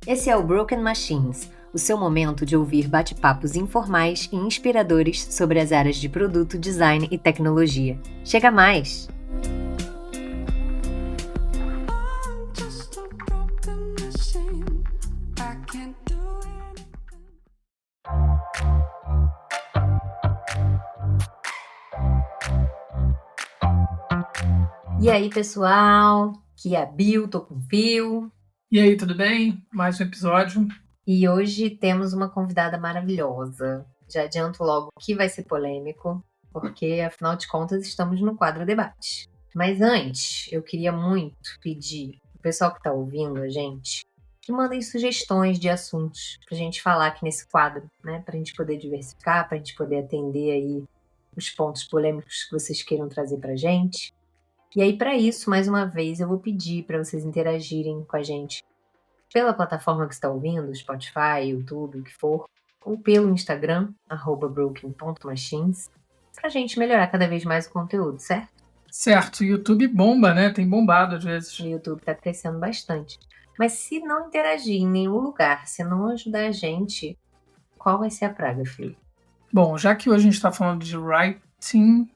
Esse é o Broken Machines, o seu momento de ouvir bate-papos informais e inspiradores sobre as áreas de produto, design e tecnologia. Chega mais! E aí, pessoal? Aqui é a Bill, tô com o Phil. E aí, tudo bem? Mais um episódio. E hoje temos uma convidada maravilhosa. Já adianto logo que vai ser polêmico, porque, afinal de contas, estamos no quadro debate. Mas antes, eu queria muito pedir pro pessoal que está ouvindo a gente que mandem sugestões de assuntos pra gente falar aqui nesse quadro, né? Pra gente poder diversificar, pra gente poder atender aí os pontos polêmicos que vocês queiram trazer pra gente. E aí, para isso, mais uma vez, eu vou pedir para vocês interagirem com a gente pela plataforma que você está ouvindo, Spotify, YouTube, o que for, ou pelo Instagram, @broken.machines, pra gente melhorar cada vez mais o conteúdo, certo? Certo, o YouTube bomba, né? Tem bombado às vezes. O YouTube tá crescendo bastante. Mas se não interagir em nenhum lugar, se não ajudar a gente, qual vai ser a praga, filho? Bom, já que hoje a gente está falando de writing,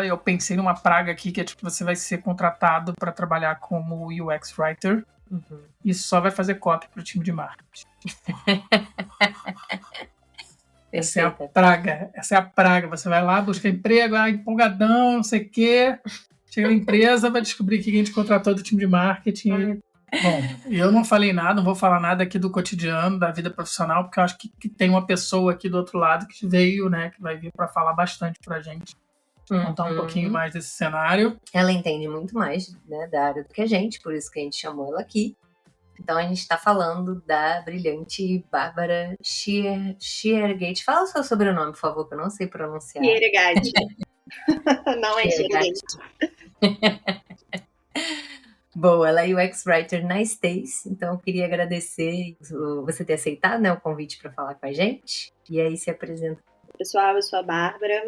eu pensei numa praga aqui que é tipo, você vai ser contratado para trabalhar como UX Writer e só vai fazer copy pro time de marketing. Essa é a praga. Você vai lá, busca emprego, empolgadão, não sei o quê. Chega na empresa, vai descobrir que quem te contratou do time de marketing. Bom, eu não falei nada, não vou falar nada aqui do cotidiano, da vida profissional, porque eu acho que tem uma pessoa aqui do outro lado que veio, né, que vai vir para falar bastante pra gente, contar um pouquinho mais desse cenário. Ela entende muito mais, né, da área do que a gente, por isso que a gente chamou ela aqui. Então a gente está falando da brilhante Bárbara Schiergate. Fala o seu sobrenome, por favor, que eu não sei pronunciar. Schiergate. Não é Schiergate. Boa, ela é UX Writer na Stace, então eu queria agradecer você ter aceitado, né, o convite para falar com a gente. E aí se apresenta. Pessoal, eu sou a Bárbara,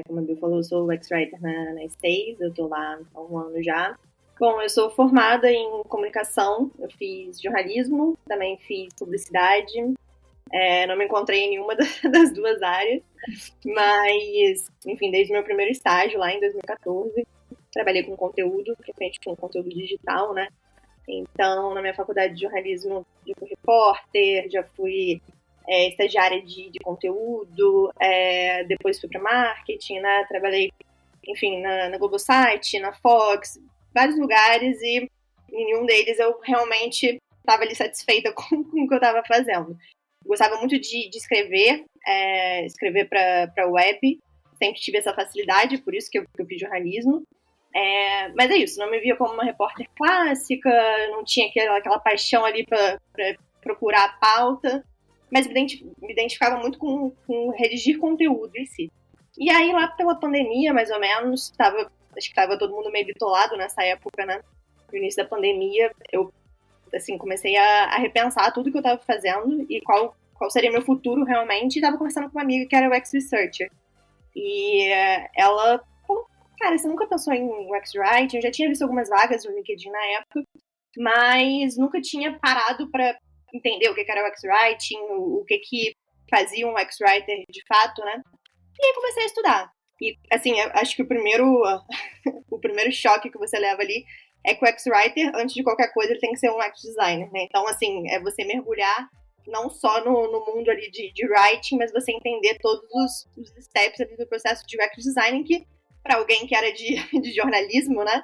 como a Bill falou, eu sou UX Writer na Stace, eu tô lá há um ano já. Bom, eu sou formada em comunicação, eu fiz jornalismo, também fiz publicidade, não me encontrei em nenhuma das duas áreas, mas, enfim, desde o meu primeiro estágio lá em 2014, trabalhei com conteúdo, principalmente com conteúdo digital, né? Então, na minha faculdade de jornalismo, já fui repórter, já fui estagiária de conteúdo, depois fui para marketing, né? Trabalhei, enfim, na Globosite, na Fox, vários lugares, e em nenhum deles eu realmente estava ali satisfeita com o que eu estava fazendo. Gostava muito de escrever, escrever para web, sempre tive essa facilidade, por isso que eu fiz jornalismo. Mas é isso, não me via como uma repórter clássica, não tinha aquela paixão ali para procurar a pauta, mas me identificava muito com redigir conteúdo em si. E aí, lá pela pandemia, mais ou menos, acho que estava todo mundo meio bitolado nessa época, né? No início da pandemia, eu assim, comecei a repensar tudo que eu estava fazendo e qual seria meu futuro realmente. E estava conversando com uma amiga que era UX Researcher. E ela falou, cara, você nunca pensou em UX Writing? Eu já tinha visto algumas vagas no LinkedIn na época, mas nunca tinha parado para entender o que era UX Writing, o que fazia um UX Writer de fato, né? E aí comecei a estudar. E, assim, eu acho que o primeiro choque que você leva ali é que o UX Writer, antes de qualquer coisa, ele tem que ser um UX Designer, né? Então, assim, é você mergulhar não só no mundo ali de writing, mas você entender todos os steps ali do processo de UX Design, que, para alguém que era de jornalismo, né,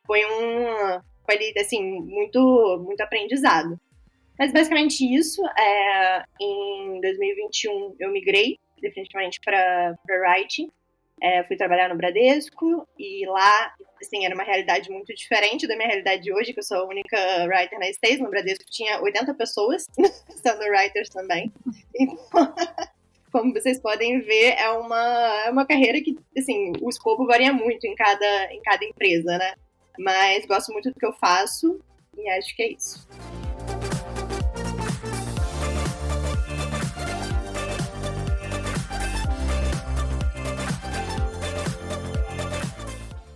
foi ali, assim, muito, muito aprendizado. Mas, basicamente, isso. Em 2021, eu migrei definitivamente para writing. Fui trabalhar no Bradesco e lá, assim, era uma realidade muito diferente da minha realidade de hoje, que eu sou a única writer na Stace. No Bradesco tinha 80 pessoas sendo writers também. Então, como vocês podem ver, é uma carreira que, assim, o escopo varia muito em cada empresa, né? Mas gosto muito do que eu faço e acho que é isso.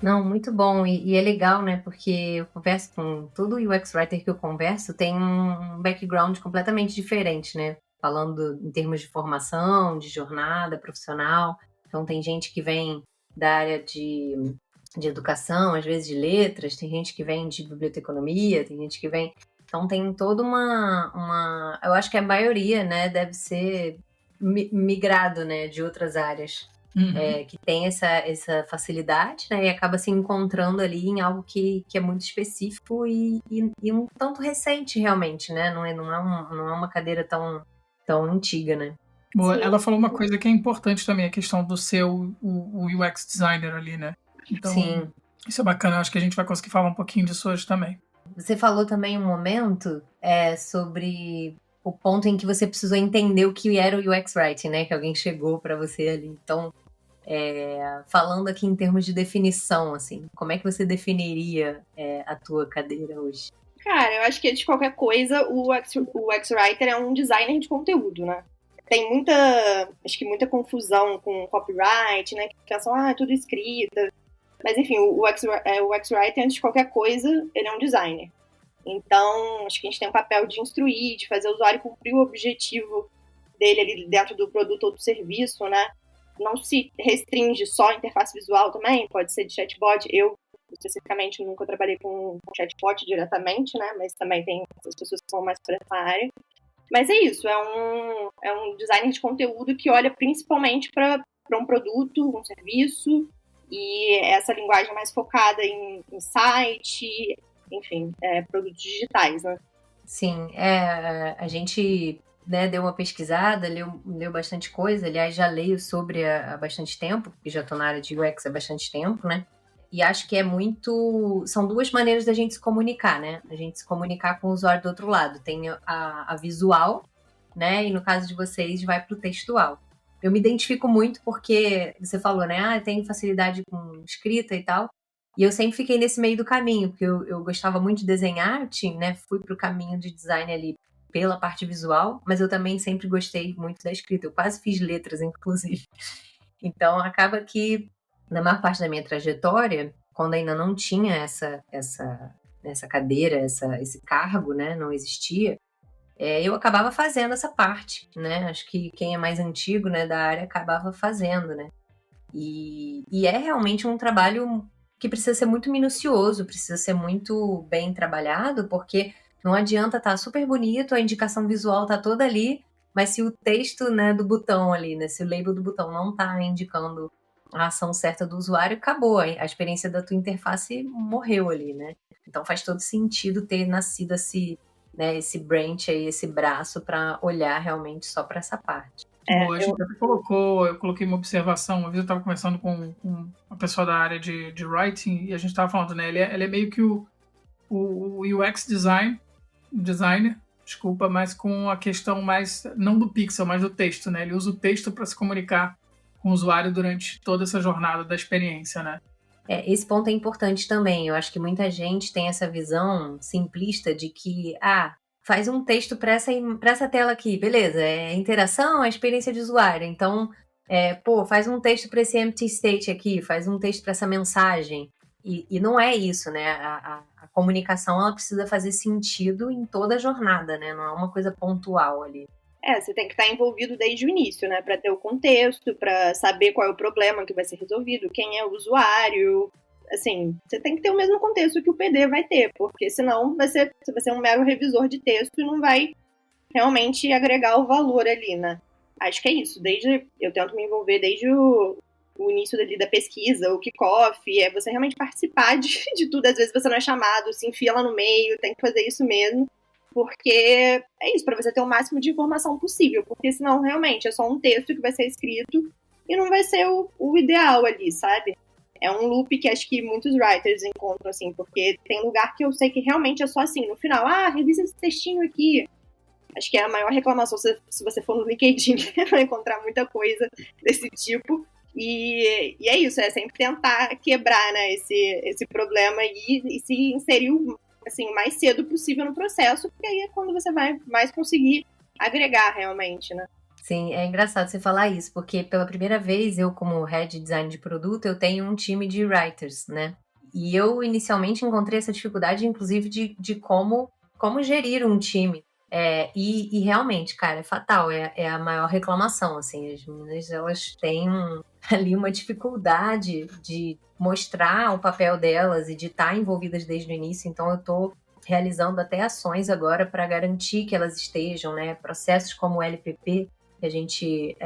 Não, muito bom. E é legal, né? Porque eu converso com todo UX Writer que eu converso tem um background completamente diferente, né? Falando em termos de formação, de jornada profissional. Então, tem gente que vem da área de educação, às vezes de letras, tem gente que vem de biblioteconomia, tem gente que vem... Então, tem toda uma... Eu acho que a maioria, né, deve ser migrado, né, de outras áreas. Que tem essa facilidade, né? E acaba se encontrando ali em algo que é muito específico e um tanto recente, realmente, né? Não é uma cadeira tão antiga, né? Boa, ela falou uma coisa que é importante também, a questão do ser o UX designer ali, né? Então, Sim. Isso é bacana, acho que a gente vai conseguir falar um pouquinho disso hoje também. Você falou também um momento sobre o ponto em que você precisou entender o que era o UX Writing, né? Que alguém chegou para você ali. Então, falando aqui em termos de definição, assim, como é que você definiria a tua cadeira hoje? Cara, eu acho que de qualquer coisa, o UX Writer é um designer de conteúdo, né? Tem muita confusão com copyright, né? Que pensam, é tudo escrita. Mas enfim, o UX Writer, antes de qualquer coisa, ele é um designer. Então, acho que a gente tem o papel de instruir, de fazer o usuário cumprir o objetivo dele ali dentro do produto ou do serviço, né? Não se restringe só a interface visual também, pode ser de chatbot. Eu, especificamente, nunca trabalhei com chatbot diretamente, né? Mas também tem essas pessoas que são mais para essa área. Mas é isso, é um designer de conteúdo que olha principalmente para um produto, um serviço, e essa linguagem mais focada em site, enfim, produtos digitais, né? Sim, a gente, né, deu uma pesquisada, leu bastante coisa. Aliás, já leio sobre há bastante tempo, porque já estou na área de UX há bastante tempo, né? E acho que são duas maneiras da gente se comunicar, né? A gente se comunicar com o usuário do outro lado. Tem a visual, né? E no caso de vocês, vai para o textual. Eu me identifico muito porque você falou, né? Eu tenho facilidade com escrita e tal. E eu sempre fiquei nesse meio do caminho, porque eu gostava muito de desenhar, né? Fui para o caminho de design ali pela parte visual, mas eu também sempre gostei muito da escrita. Eu quase fiz letras, inclusive. Então, acaba que, na maior parte da minha trajetória, quando ainda não tinha essa cadeira, esse cargo, né? Não existia. Eu acabava fazendo essa parte, né? Acho que quem é mais antigo, né, da área acabava fazendo, né? E é realmente um trabalho que precisa ser muito minucioso, precisa ser muito bem trabalhado, porque não adianta estar super bonito, a indicação visual tá toda ali, mas se o texto, né, do botão ali, né, se o label do botão não tá indicando a ação certa do usuário, acabou, a experiência da tua interface morreu ali, né? Então faz todo sentido ter nascido esse branch aí, esse braço para olhar realmente só para essa parte. A gente até eu coloquei uma observação, uma vez eu estava conversando com uma pessoa da área de writing e a gente estava falando, né, ele é meio que o UX designer, desculpa, mas com a questão mais, não do pixel, mas do texto, né, ele usa o texto para se comunicar com o usuário durante toda essa jornada da experiência, né. Esse ponto é importante também, eu acho que muita gente tem essa visão simplista de que, faz um texto para essa tela aqui, beleza, interação, experiência de usuário. Então, faz um texto para esse empty state aqui, faz um texto para essa mensagem. E não é isso, né? A comunicação, ela precisa fazer sentido em toda a jornada, né? Não é uma coisa pontual ali. Você tem que estar envolvido desde o início, né? Para ter o contexto, para saber qual é o problema que vai ser resolvido, quem é o usuário. Assim, você tem que ter o mesmo contexto que o PD vai ter, porque senão você vai ser um mero revisor de texto e não vai realmente agregar o valor ali, né? Acho que é isso. Eu tento me envolver desde o início da pesquisa, o kickoff, você realmente participar de tudo. Às vezes você não é chamado, se enfia lá no meio, tem que fazer isso mesmo, porque é isso, para você ter o máximo de informação possível, porque senão realmente é só um texto que vai ser escrito e não vai ser o ideal ali, sabe? É um loop que acho que muitos writers encontram, assim, porque tem lugar que eu sei que realmente é só assim, no final, revisa esse textinho aqui. Acho que é a maior reclamação, se você for no LinkedIn, vai encontrar muita coisa desse tipo. E é isso, é sempre tentar quebrar, né, esse problema e se inserir assim, o mais cedo possível no processo, porque aí é quando você vai mais conseguir agregar realmente, né? Sim, é engraçado você falar isso, porque pela primeira vez eu, como head de design de produto, eu tenho um time de writers, né? E eu inicialmente encontrei essa dificuldade, inclusive, de como gerir um time. E realmente, cara, é fatal, é a maior reclamação, assim, as meninas, elas têm ali uma dificuldade de mostrar o papel delas e de estar envolvidas desde o início, então eu tô realizando até ações agora para garantir que elas estejam, né? Processos como o LPP, que a gente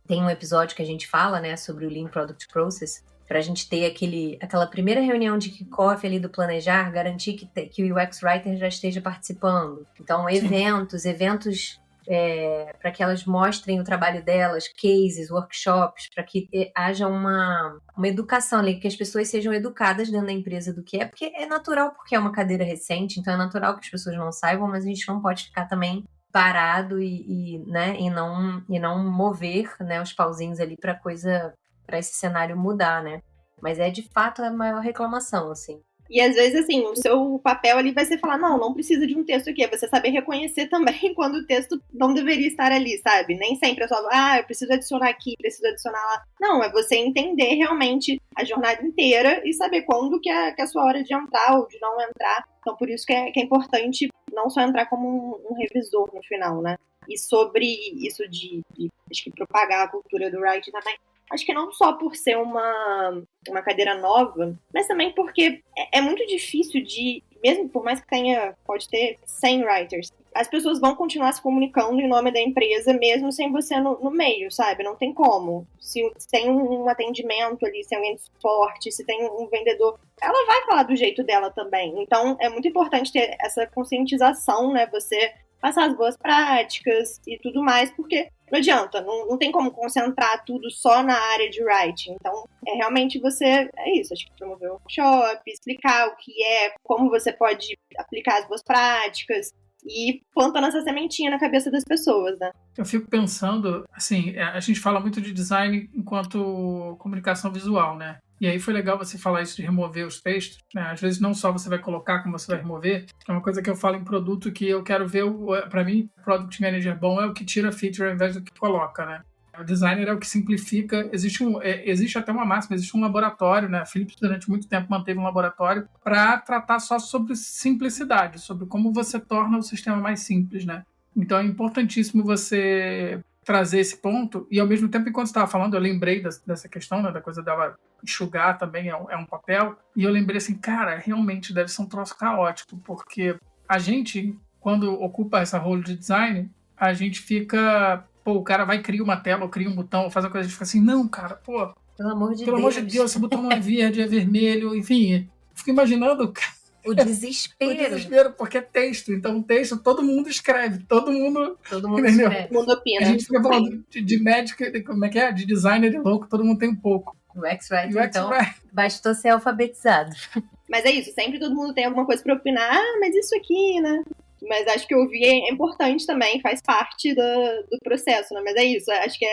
tem um episódio que a gente fala, né, sobre o Lean Product Process, para a gente ter aquela primeira reunião de kickoff ali do planejar, garantir que o UX Writer já esteja participando. Então, eventos para que elas mostrem o trabalho delas, cases, workshops, para que haja uma educação ali, que as pessoas sejam educadas dentro da empresa do que é, porque é natural, porque é uma cadeira recente, então é natural que as pessoas não saibam, mas a gente não pode ficar também parado né, e não mover, né, os pauzinhos ali para esse cenário mudar, né? Mas é de fato a maior reclamação, assim. E às vezes, assim, o seu papel ali vai ser falar, não precisa de um texto aqui. É você saber reconhecer também quando o texto não deveria estar ali, sabe? Nem sempre é só, eu preciso adicionar aqui, preciso adicionar lá. Não, é você entender realmente a jornada inteira e saber quando que é a sua hora de entrar ou de não entrar. Então, por isso que é importante não só entrar como um revisor no final, né? E sobre isso de acho que propagar a cultura do writing também, acho que não só por ser uma cadeira nova, mas também porque é muito difícil mesmo por mais que pode ter 100 writers, as pessoas vão continuar se comunicando em nome da empresa, mesmo sem você no meio, sabe? Não tem como. Se tem um atendimento ali, se tem alguém de suporte, se tem um vendedor, ela vai falar do jeito dela também. Então, é muito importante ter essa conscientização, né? Você passar as boas práticas e tudo mais, porque não adianta, não tem como concentrar tudo só na área de writing. Então, realmente acho que promover um workshop, explicar o que como você pode aplicar as boas práticas e plantando essa sementinha na cabeça das pessoas, né? Eu fico pensando, assim, a gente fala muito de design enquanto comunicação visual, né? E aí foi legal você falar isso de remover os textos, né? Às vezes não só você vai colocar, como você vai remover. É uma coisa que eu falo em produto que eu quero ver, para mim, Product Manager bom é o que tira feature ao invés do que coloca, né? O designer é o que simplifica. Existe até uma máxima, existe um laboratório, né? A Philips durante muito tempo manteve um laboratório para tratar só sobre simplicidade, sobre como você torna o sistema mais simples, né? Então é importantíssimo você trazer esse ponto e ao mesmo tempo, enquanto você estava falando, eu lembrei dessa questão, né, da coisa dela enxugar também é um papel, e eu lembrei assim, cara, realmente deve ser um troço caótico, porque a gente, quando ocupa essa role de design, a gente fica, o cara vai criar uma tela, ou cria um botão, ou faz uma coisa, a gente fica assim, não, cara, pelo amor de Deus, esse botão não é verde, é vermelho, enfim, fico imaginando, cara, o desespero, porque é texto. Então, texto, todo mundo escreve. Todo mundo escreve. Todo mundo opina. A gente fica falando de médico, como é que é? De designer de louco, todo mundo tem um pouco. O UX-Writer, então, bastou ser alfabetizado. Mas é isso, sempre todo mundo tem alguma coisa para opinar. Mas isso aqui, né? Mas acho que ouvir é importante também, faz parte do processo, né? Mas é isso, acho que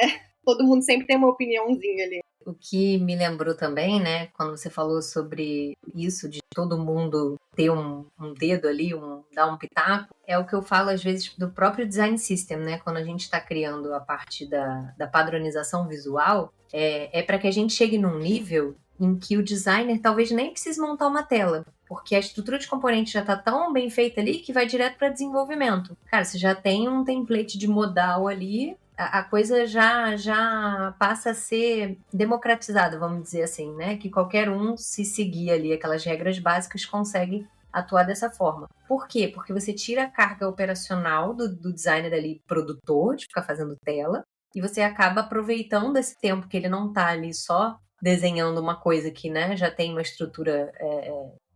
todo mundo sempre tem uma opiniãozinha ali. O que me lembrou também, né, quando você falou sobre isso, de todo mundo ter um dedo ali, dar um pitaco, é o que eu falo às vezes do próprio design system, né, quando a gente está criando a parte da padronização visual, é para que a gente chegue num nível em que o designer talvez nem precise montar uma tela, porque a estrutura de componentes já está tão bem feita ali que vai direto para desenvolvimento. Cara, você já tem um template de modal ali, a coisa já passa a ser democratizada, vamos dizer assim, né? Que qualquer um, se seguir ali aquelas regras básicas, consegue atuar dessa forma. Por quê? Porque você tira a carga operacional do designer ali, produtor, de ficar fazendo tela, e você acaba aproveitando esse tempo que ele não está ali só desenhando uma coisa que, né, já tem uma estrutura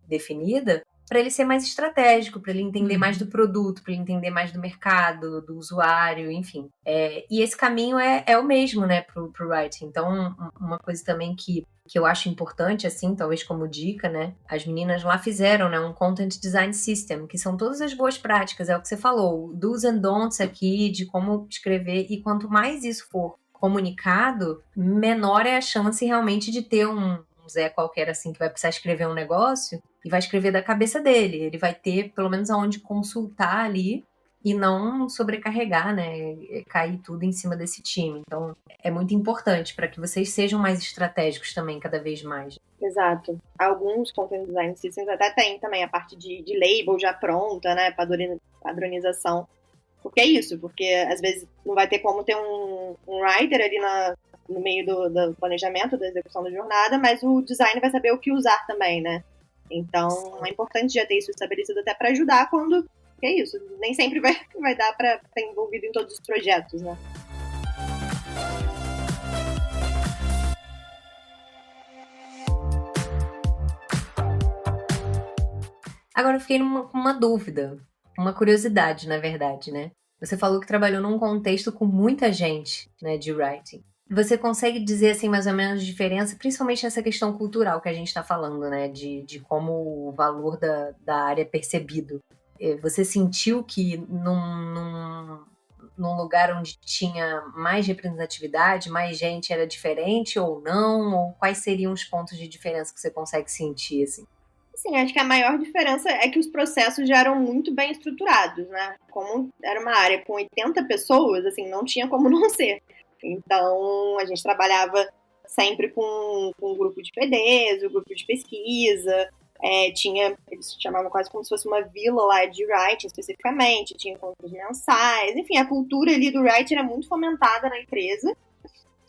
definida, para ele ser mais estratégico, para ele entender mais do produto, para ele entender mais do mercado, do usuário, enfim. E esse caminho é o mesmo, né, pro writing. Então, uma coisa também que eu acho importante, assim, talvez como dica, né, as meninas lá fizeram, né, um Content Design System, que são todas as boas práticas, é o que você falou, do's and don'ts aqui, de como escrever, e quanto mais isso for comunicado, menor é a chance realmente de ter um Zé qualquer assim que vai precisar escrever um negócio e vai escrever da cabeça dele. Ele vai ter pelo menos aonde consultar ali e não sobrecarregar, né? Cair tudo em cima desse time. Então, é muito importante para que vocês sejam mais estratégicos também, cada vez mais. Exato. Alguns content design systems até tem também a parte de label já pronta, né? Padronização. Porque é isso, porque às vezes não vai ter como ter um writer ali no meio do planejamento, da execução da jornada, mas o design vai saber o que usar também, né? Então, é importante já ter isso estabelecido até para ajudar quando... Que é isso, nem sempre vai dar para estar envolvido em todos os projetos, né? Agora eu fiquei com uma dúvida, uma curiosidade, na verdade, né? Você falou que trabalhou num contexto com muita gente, né, de writing. Você consegue dizer, assim, mais ou menos a diferença, principalmente essa questão cultural que a gente está falando, né, de como o valor da área é percebido. Você sentiu que num lugar onde tinha mais representatividade, mais gente, era diferente ou não? Ou quais seriam os pontos de diferença que você consegue sentir, assim? Sim, acho que a maior diferença é que os processos já eram muito bem estruturados, né? Como era uma área com 80 pessoas, assim, não tinha como não ser. Então, a gente trabalhava sempre com um grupo de PDs, o grupo de pesquisa, eles chamavam quase como se fosse uma vila lá de writing especificamente, tinha encontros mensais, enfim, a cultura ali do writing era muito fomentada na empresa.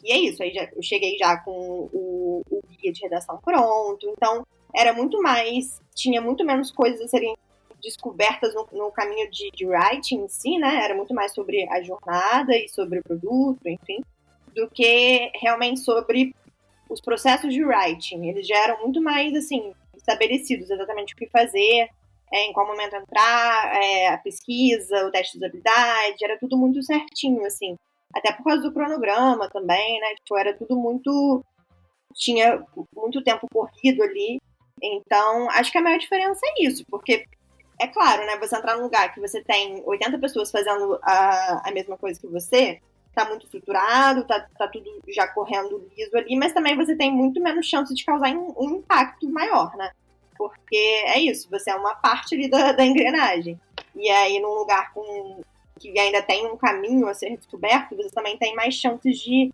E é isso, aí eu cheguei já com o guia de redação pronto, então era muito mais, tinha muito menos coisas a serem descobertas no caminho de writing em si, né? Era muito mais sobre a jornada e sobre o produto, enfim, do que realmente sobre os processos de writing. Eles já eram muito mais, assim, estabelecidos, exatamente o que fazer, em qual momento entrar, a pesquisa, o teste de usabilidade, era tudo muito certinho, assim. Até por causa do cronograma também, né? Tipo, era tudo muito... Tinha muito tempo corrido ali. Então, acho que a maior diferença é isso, porque é claro, né? Você entrar num lugar que você tem 80 pessoas fazendo a mesma coisa que você, tá muito estruturado, tá tudo já correndo liso ali, mas também você tem muito menos chance de causar um impacto maior, né? Porque é isso, você é uma parte ali da engrenagem. E aí, num lugar que ainda tem um caminho a ser descoberto, você também tem mais chances de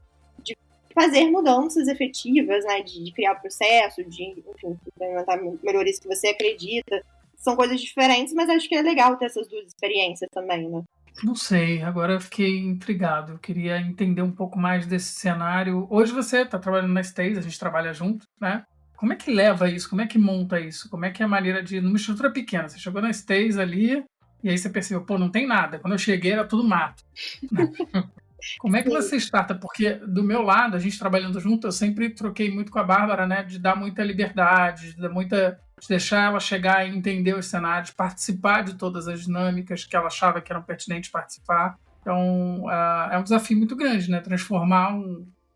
fazer mudanças efetivas, né? De criar o processo, de, enfim, implementar melhorias que você acredita. São coisas diferentes, mas acho que é legal ter essas duas experiências também, né? Não sei, agora eu fiquei intrigado. Eu queria entender um pouco mais desse cenário. Hoje você está trabalhando na Stays, a gente trabalha junto, né? Como é que leva isso? Como é que monta isso? Como é que é a maneira de... Numa estrutura pequena, você chegou na Stays ali e aí você percebeu, pô, não tem nada. Quando eu cheguei era tudo mato. Como é que você starta? Porque do meu lado, a gente trabalhando junto, eu sempre troquei muito com a Bárbara, né? De dar muita liberdade, de deixar ela chegar e entender os cenários, participar de todas as dinâmicas que ela achava que eram pertinentes participar. Então, é um desafio muito grande, né? Transformar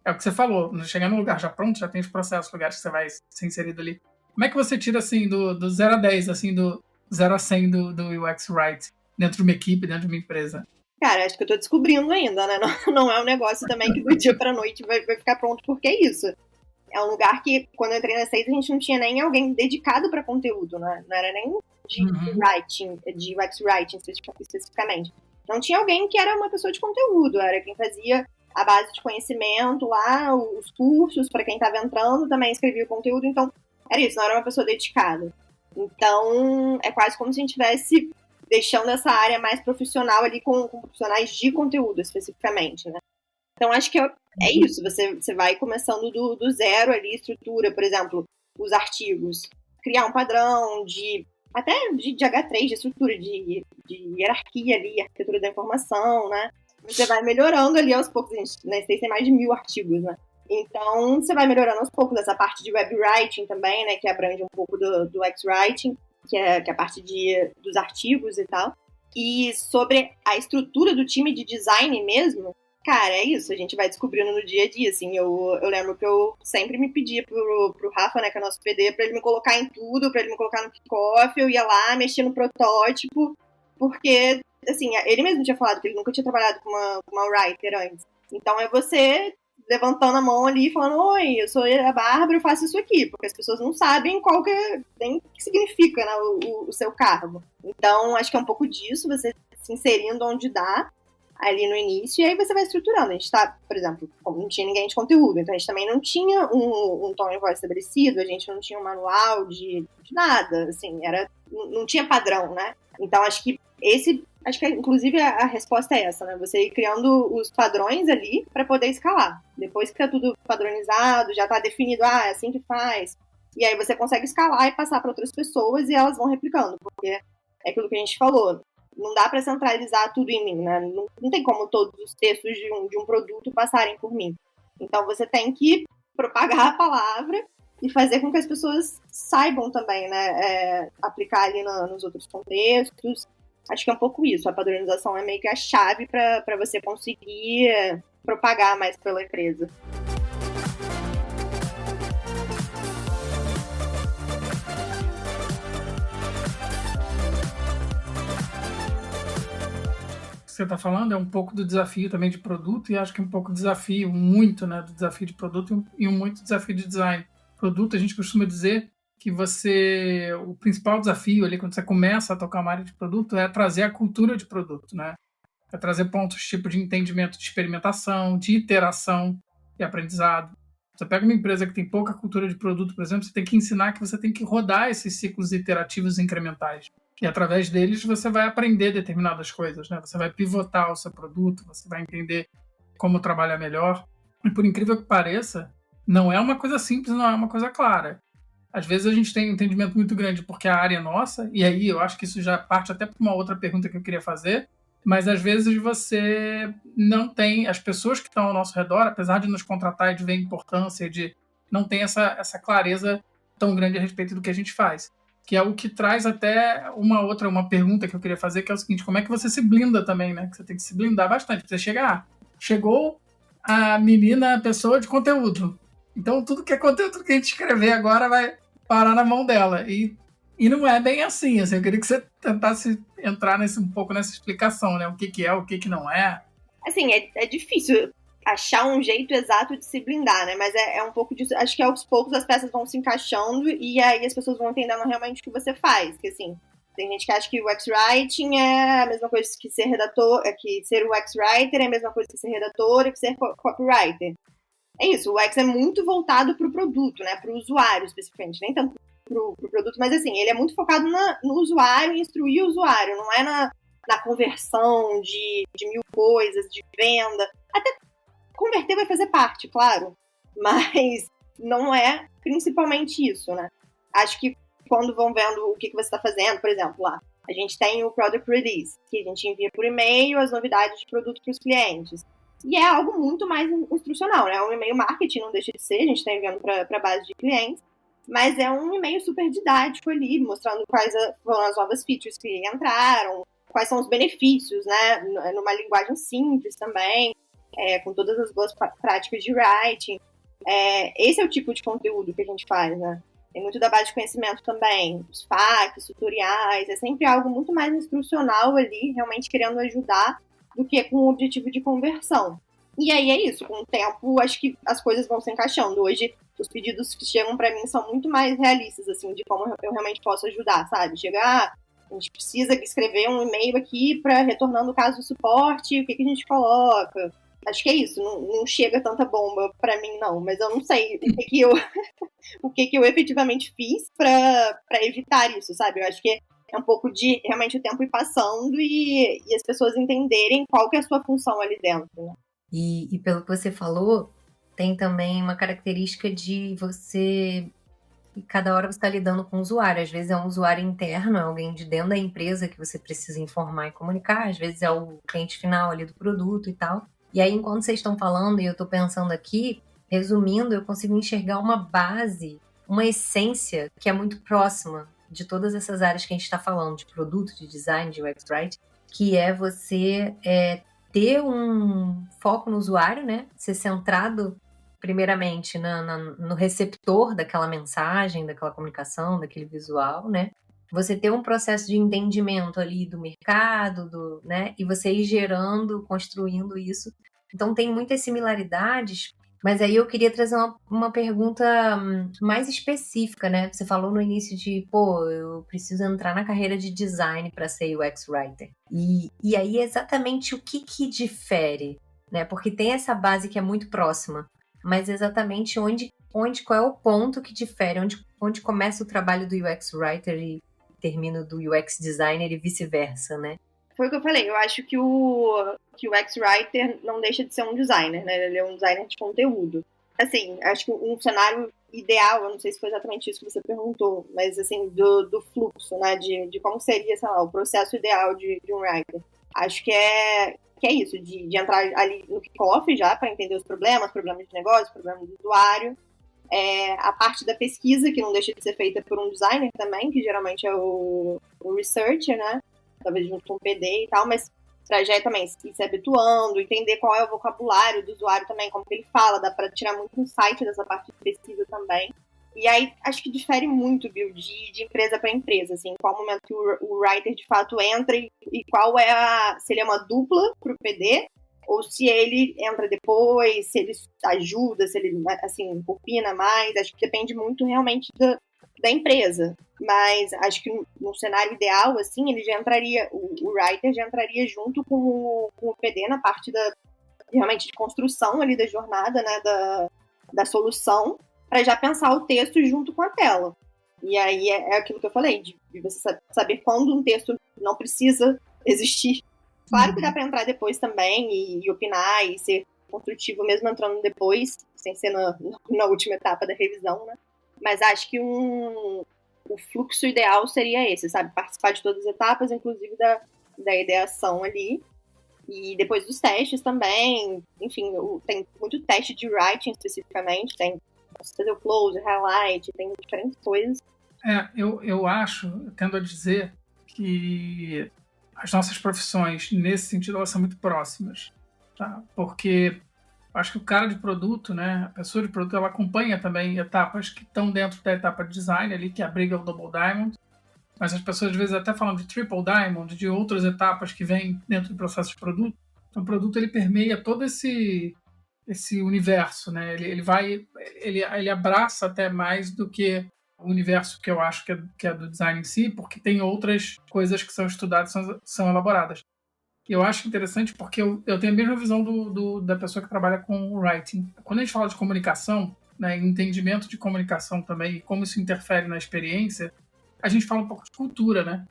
É o que você falou, chegar num lugar já pronto, já tem os processos, lugares que você vai ser inserido ali. Como é que você tira, assim, do 0 a 10, assim, do 0 a 100 do UX Writing, dentro de uma equipe, dentro de uma empresa? Cara, acho que eu tô descobrindo ainda, né? Não é um negócio também que do dia pra noite vai ficar pronto, porque é isso. É um lugar que, quando eu entrei na Stays, a gente não tinha nem alguém dedicado pra conteúdo, né? Não era nem de writing, de UX Writing especificamente. Não tinha alguém que era uma pessoa de conteúdo, era quem fazia a base de conhecimento lá, os cursos, pra quem tava entrando, também escrevia o conteúdo, então era isso, não era uma pessoa dedicada. Então, é quase como se a gente tivesse deixando essa área mais profissional ali com profissionais de conteúdo, especificamente, né? Então, acho que é isso. Você vai começando do zero ali, estrutura, por exemplo, os artigos. Criar um padrão até de H3, de estrutura, de hierarquia ali, arquitetura da informação, né? Você vai melhorando ali aos poucos. Né? Tem mais de 1000 artigos, né? Então, você vai melhorando aos poucos essa parte de web writing também, né? Que abrange um pouco do X-Writing. Que é a parte dos artigos e tal. E sobre a estrutura do time de design mesmo, cara, é isso, a gente vai descobrindo no dia a dia, assim. Eu lembro que eu sempre me pedia pro Rafa, né, que é o nosso PD, pra ele me colocar em tudo, pra ele me colocar no kickoff, eu ia lá, mexia no protótipo, porque, assim, ele mesmo tinha falado que ele nunca tinha trabalhado com uma writer antes. Então é você levantando a mão ali e falando, oi, eu sou a Bárbara, eu faço isso aqui, porque as pessoas não sabem nem o que significa, né, o seu cargo. Então, acho que é um pouco disso, você se inserindo onde dá, ali no início, e aí você vai estruturando. A gente tá, por exemplo, não tinha ninguém de conteúdo, então a gente também não tinha um tom de voz estabelecido, a gente não tinha um manual de nada, assim, não tinha padrão, né? Então acho que inclusive a resposta é essa, né? Você ir criando os padrões ali para poder escalar. Depois que tá tudo padronizado, já tá definido, é assim que faz. E aí você consegue escalar e passar para outras pessoas e elas vão replicando, porque é aquilo que a gente falou. Não dá para centralizar tudo em mim, né? Não tem como todos os textos de um produto passarem por mim. Então você tem que propagar a palavra e fazer com que as pessoas saibam também, né? Aplicar ali nos outros contextos. Acho que é um pouco isso. A padronização é meio que a chave para você conseguir propagar mais pela empresa. Você está falando é um pouco do desafio também de produto, e acho que é um pouco muito, né, do desafio de produto e muito desafio de design. Produto, a gente costuma dizer que o principal desafio ali quando você começa a tocar uma área de produto é trazer a cultura de produto, né? É trazer pontos tipo de entendimento de experimentação, de iteração e aprendizado. Você pega uma empresa que tem pouca cultura de produto, por exemplo, você tem que ensinar que você tem que rodar esses ciclos iterativos incrementais. E através deles você vai aprender determinadas coisas, né? Você vai pivotar o seu produto, você vai entender como trabalhar melhor. E por incrível que pareça, não é uma coisa simples, não é uma coisa clara. Às vezes a gente tem um entendimento muito grande porque a área é nossa, e aí eu acho que isso já parte até para uma outra pergunta que eu queria fazer, mas às vezes você não tem, as pessoas que estão ao nosso redor, apesar de nos contratar e de ver a importância, não tem essa clareza tão grande a respeito do que a gente faz. Que é o que traz até uma pergunta que eu queria fazer, que é o seguinte: como é que você se blinda também, né? Que você tem que se blindar bastante. Você chegou a pessoa de conteúdo. Então, tudo que é conteúdo que a gente escrever agora vai parar na mão dela. E não é bem assim. Eu queria que você tentasse entrar um pouco nessa explicação, né? O que é, o que não é. Assim, é difícil achar um jeito exato de se blindar, né? Mas é um pouco disso. Acho que aos poucos as peças vão se encaixando e aí as pessoas vão entendendo realmente o que você faz. Que assim, tem gente que acha que o UX-Writing é a mesma coisa que ser redator, que ser UX-Writer é a mesma coisa que ser redator e que ser copywriter. É isso, o UX é muito voltado para o produto, né? Para o usuário, especificamente. Nem tanto para o produto, mas assim, ele é muito focado no usuário, em instruir o usuário. Não é na conversão de mil coisas, de venda. Até converter vai fazer parte, claro, mas não é principalmente isso, né? Acho que quando vão vendo o que você está fazendo, por exemplo, lá, a gente tem o Product Release, que a gente envia por e-mail as novidades de produto para os clientes. E é algo muito mais instrucional, né? É um e-mail marketing, não deixa de ser, a gente está enviando para a base de clientes, mas é um e-mail super didático ali, mostrando quais foram as novas features que entraram, quais são os benefícios, né? Numa linguagem simples também. Com todas as boas práticas de writing. Esse é o tipo de conteúdo que a gente faz, né? Tem muito da base de conhecimento também, os FAQs, tutoriais, é sempre algo muito mais instrucional ali, realmente querendo ajudar, do que com o objetivo de conversão. E aí é isso, com o tempo acho que as coisas vão se encaixando. Hoje, os pedidos que chegam para mim são muito mais realistas, assim, de como eu realmente posso ajudar, sabe? Chegar, a gente precisa escrever um e-mail aqui para retornando o caso do suporte, o que a gente coloca? Acho que é isso, não chega tanta bomba pra mim, não. Mas eu não sei o que eu efetivamente fiz pra evitar isso, sabe? Eu acho que é um pouco de realmente o tempo ir passando e as pessoas entenderem qual que é a sua função ali dentro, né? E pelo que você falou, tem também uma característica de você... Cada hora você está lidando com o usuário. Às vezes é um usuário interno, é alguém de dentro da empresa que você precisa informar e comunicar. Às vezes é o cliente final ali do produto e tal. E aí, enquanto vocês estão falando, e eu estou pensando aqui, resumindo, eu consigo enxergar uma base, uma essência que é muito próxima de todas essas áreas que a gente está falando, de produto, de design, de UX-Writing, que é você ter um foco no usuário, né? Ser centrado, primeiramente, no receptor daquela mensagem, daquela comunicação, daquele visual, né? Você ter um processo de entendimento ali do mercado, né? E você ir gerando, construindo isso. Então, tem muitas similaridades Mas aí eu queria trazer uma pergunta mais específica, né? Você falou no início de, pô, eu preciso entrar na carreira de design para ser UX Writer. E aí exatamente o que difere, né? Porque tem essa base que é muito próxima, mas exatamente qual é o ponto que difere, onde começa o trabalho do UX Writer e termina do UX Designer e vice-versa, né? Foi o que eu falei, eu acho que o UX Writer não deixa de ser um designer, né? Ele é um designer de conteúdo. Assim, acho que um cenário ideal, eu não sei se foi exatamente isso que você perguntou, mas assim, do fluxo, né? De como seria, sei lá, o processo ideal de um writer. Acho que é isso, de entrar ali no kickoff já para entender os problemas de negócio, problemas do usuário. A parte da pesquisa, que não deixa de ser feita por um designer também, que geralmente é o researcher, né? Talvez junto com o PD e tal, mas para já também se habituando, entender qual é o vocabulário do usuário também, como que ele fala, dá para tirar muito insight dessa parte de pesquisa também. E aí, acho que difere muito, Bill, de empresa para empresa, assim, qual momento que o writer de fato entra e qual se ele é uma dupla para o PD, ou se ele entra depois, se ele ajuda, se ele, assim, opina mais, acho que depende muito realmente da empresa. Mas acho que no cenário ideal, assim, ele já entraria, o writer já entraria junto com o PD na parte realmente de construção ali da jornada, né, da solução, para já pensar o texto junto com a tela. E aí é aquilo que eu falei, de você saber quando um texto não precisa existir. Claro que dá para entrar depois também e opinar e ser construtivo mesmo entrando depois, sem ser na última etapa da revisão, né? Mas acho que o fluxo ideal seria esse, sabe? Participar de todas as etapas, inclusive da ideação ali. E depois dos testes também. Enfim, tem muito teste de writing especificamente. Tem fazer o close, highlight, tem diferentes coisas. Eu acho, eu tendo a dizer que as nossas profissões, nesse sentido, elas são muito próximas. Tá? Porque acho que o cara de produto, né, a pessoa de produto, ela acompanha também etapas que estão dentro da etapa de design ali, que abriga o Double Diamond, mas as pessoas às vezes até falam de Triple Diamond, de outras etapas que vêm dentro do processo de produto. Então o produto ele permeia todo esse universo, né? Ele abraça até mais do que o universo que eu acho que é do design em si, porque tem outras coisas que são estudadas, são elaboradas. Eu acho interessante porque eu tenho a mesma visão da pessoa que trabalha com writing. Quando a gente fala de comunicação, né, entendimento de comunicação também, e como isso interfere na experiência, a gente fala um pouco de cultura, né?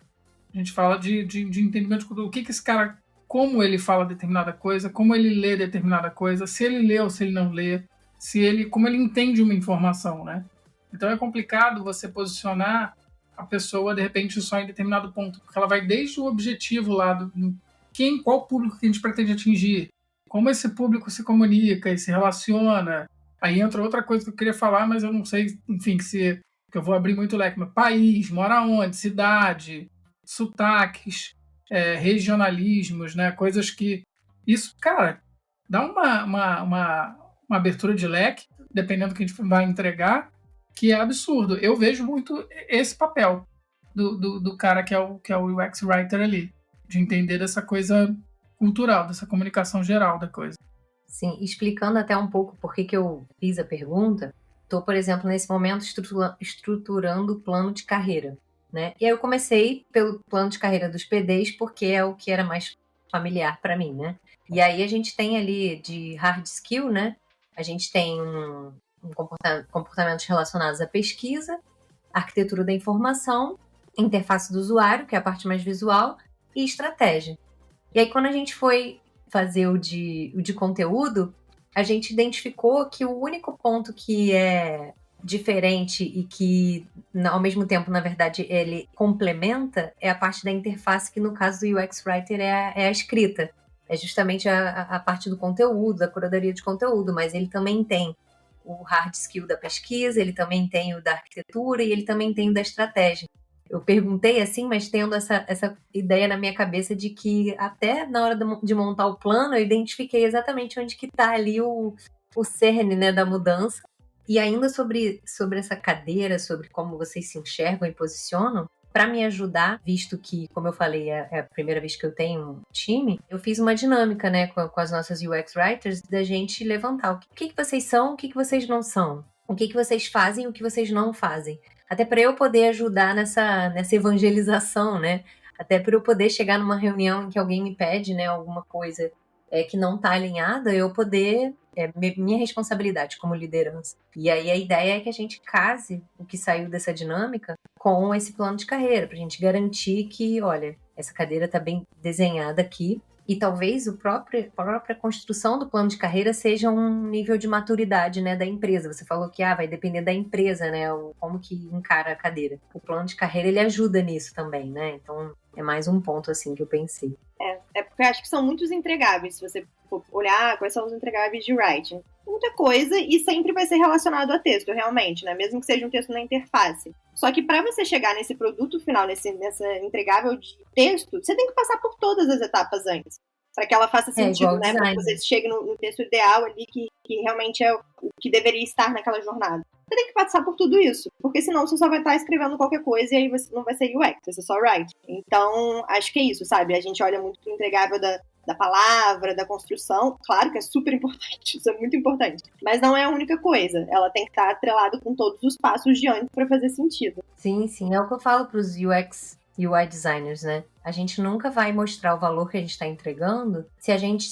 A gente fala de entendimento de cultura. O que esse cara, como ele fala determinada coisa, como ele lê determinada coisa, se ele lê ou se ele não lê, como ele entende uma informação, né? Então é complicado você posicionar a pessoa, de repente, só em determinado ponto, porque ela vai desde o objetivo lá qual público que a gente pretende atingir, como esse público se comunica e se relaciona. Aí entra outra coisa que eu queria falar, mas eu não sei, enfim, que eu vou abrir muito o leque. Mas país, mora onde, cidade, sotaques, regionalismos, né? Coisas que... Isso, cara, dá uma abertura de leque, dependendo do que a gente vai entregar, que é absurdo. Eu vejo muito esse papel do cara que é o UX Writer ali, de entender dessa coisa cultural, dessa comunicação geral da coisa. Sim, explicando até um pouco por que eu fiz a pergunta, estou, por exemplo, nesse momento estruturando o plano de carreira, né? E aí eu comecei pelo plano de carreira dos PDs, porque é o que era mais familiar para mim, né? E aí a gente tem ali de hard skill, né? A gente tem comportamentos relacionados à pesquisa, arquitetura da informação, interface do usuário, que é a parte mais visual, e estratégia. E aí, quando a gente foi fazer o de conteúdo, a gente identificou que o único ponto que é diferente e que, ao mesmo tempo, na verdade, ele complementa é a parte da interface, que no caso do UX Writer é a escrita. É justamente a parte do conteúdo, da curadoria de conteúdo, mas ele também tem o hard skill da pesquisa, ele também tem o da arquitetura e ele também tem o da estratégia. Eu perguntei assim, mas tendo essa ideia na minha cabeça de que até na hora de montar o plano, eu identifiquei exatamente onde que está ali o cerne, né, da mudança. E ainda sobre essa cadeira, sobre como vocês se enxergam e posicionam, para me ajudar, visto que, como eu falei, é a primeira vez que eu tenho um time, eu fiz uma dinâmica, né, com as nossas UX Writers, da gente levantar o que vocês são, o que vocês não são, o que vocês fazem, o que vocês não fazem. Até para eu poder ajudar nessa evangelização, né? Até para eu poder chegar numa reunião em que alguém me pede, né, alguma coisa que não está alinhada, eu poder... minha responsabilidade como liderança. E aí a ideia é que a gente case o que saiu dessa dinâmica com esse plano de carreira, para a gente garantir que, olha, essa cadeira está bem desenhada aqui, e talvez a própria construção do plano de carreira seja um nível de maturidade, né, da empresa. Você falou que vai depender da empresa, né, como que encara a cadeira. O plano de carreira, ele ajuda nisso também, né? Então, é mais um ponto, assim, que eu pensei. É porque eu acho que são muitos entregáveis, se você for olhar quais são os entregáveis de writing. Muita coisa, e sempre vai ser relacionado a texto, realmente, né? Mesmo que seja um texto na interface. Só que para você chegar nesse produto final, nessa entregável de texto, você tem que passar por todas as etapas antes. Para que ela faça sentido, né? Para que você chegue no texto ideal ali, que realmente é o que deveria estar naquela jornada. Você tem que passar por tudo isso, porque senão você só vai estar escrevendo qualquer coisa e aí você não vai ser UX, vai ser só write. Então, acho que é isso, sabe? A gente olha muito pro entregável da palavra, da construção. Claro que é super importante, isso é muito importante. Mas não é a única coisa. Ela tem que estar atrelada com todos os passos de antes para fazer sentido. Sim, sim. É o que eu falo pros UX UI designers, né? A gente nunca vai mostrar o valor que a gente está entregando se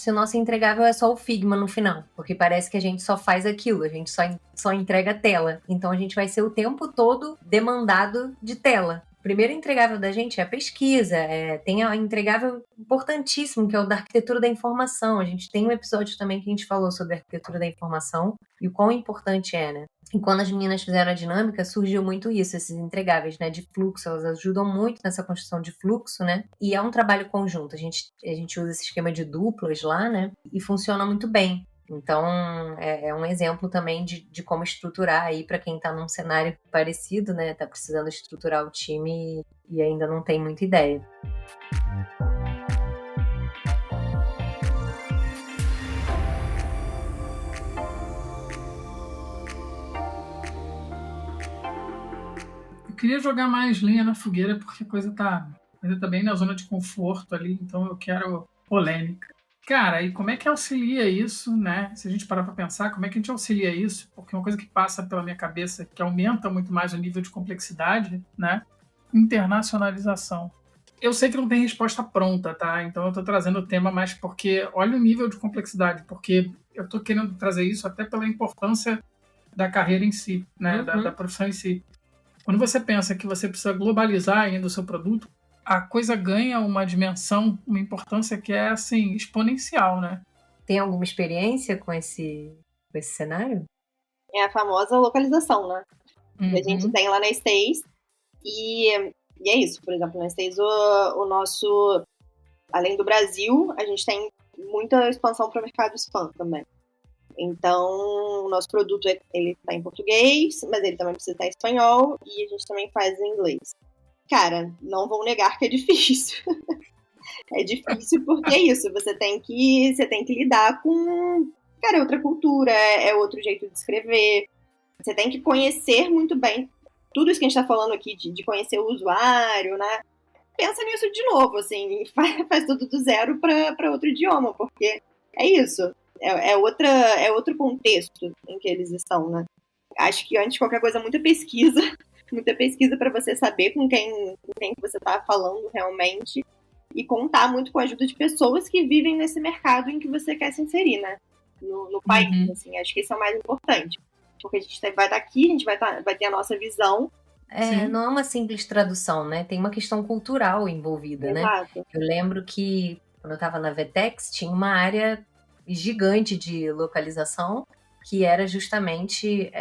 o nosso entregável é só o Figma no final. Porque parece que a gente só faz aquilo, a gente só entrega tela. Então a gente vai ser o tempo todo demandado de tela. O primeiro entregável da gente é a pesquisa, tem a entregável importantíssimo, que é o da arquitetura da informação. A gente tem um episódio também que a gente falou sobre a arquitetura da informação e o quão importante é, né? E quando as meninas fizeram a dinâmica, surgiu muito isso, esses entregáveis, né, de fluxo. Elas ajudam muito nessa construção de fluxo, né? E é um trabalho conjunto. A gente usa esse esquema de duplas lá, né? E funciona muito bem. Então, é um exemplo também de como estruturar aí para quem está num cenário parecido, né? Tá precisando estruturar o time e ainda não tem muita ideia. Eu queria jogar mais lenha na fogueira porque a coisa tá bem na zona de conforto ali, então eu quero polêmica. Cara, e como é que auxilia isso, né? Se a gente parar para pensar, como é que a gente auxilia isso? Porque uma coisa que passa pela minha cabeça, que aumenta muito mais o nível de complexidade, né? Internacionalização. Eu sei que não tem resposta pronta, tá? Então eu tô trazendo o tema mais porque olha o nível de complexidade, porque eu tô querendo trazer isso até pela importância da carreira em si, né? Da profissão em si. Quando você pensa que você precisa globalizar ainda o seu produto, a coisa ganha uma dimensão, uma importância que é, assim, exponencial, né? Tem alguma experiência com esse cenário? É a famosa localização, né? Que a gente tem lá na Stays. E é isso, por exemplo, na Stays, o nosso... Além do Brasil, a gente tem muita expansão para o mercado spam também. Então, o nosso produto, ele está em português, mas ele também precisa estar em espanhol e a gente também faz em inglês. Cara, não vou negar que é difícil. É difícil porque é isso, você tem que lidar com, cara, outra cultura, é outro jeito de escrever. Você tem que conhecer muito bem tudo isso que a gente tá falando aqui, de conhecer o usuário, né? Pensa nisso de novo, assim, faz tudo do zero para outro idioma, porque é isso, é outro contexto em que eles estão, né? Acho que antes de qualquer coisa, muita pesquisa para você saber com quem você está falando realmente e contar muito com a ajuda de pessoas que vivem nesse mercado em que você quer se inserir, né? No país, assim, acho que isso é o mais importante. Porque a gente vai estar aqui, a gente vai ter a nossa visão. Não é uma simples tradução, né? Tem uma questão cultural envolvida, Exato. Né? Eu lembro que quando eu estava na Vetex, tinha uma área gigante de localização que era justamente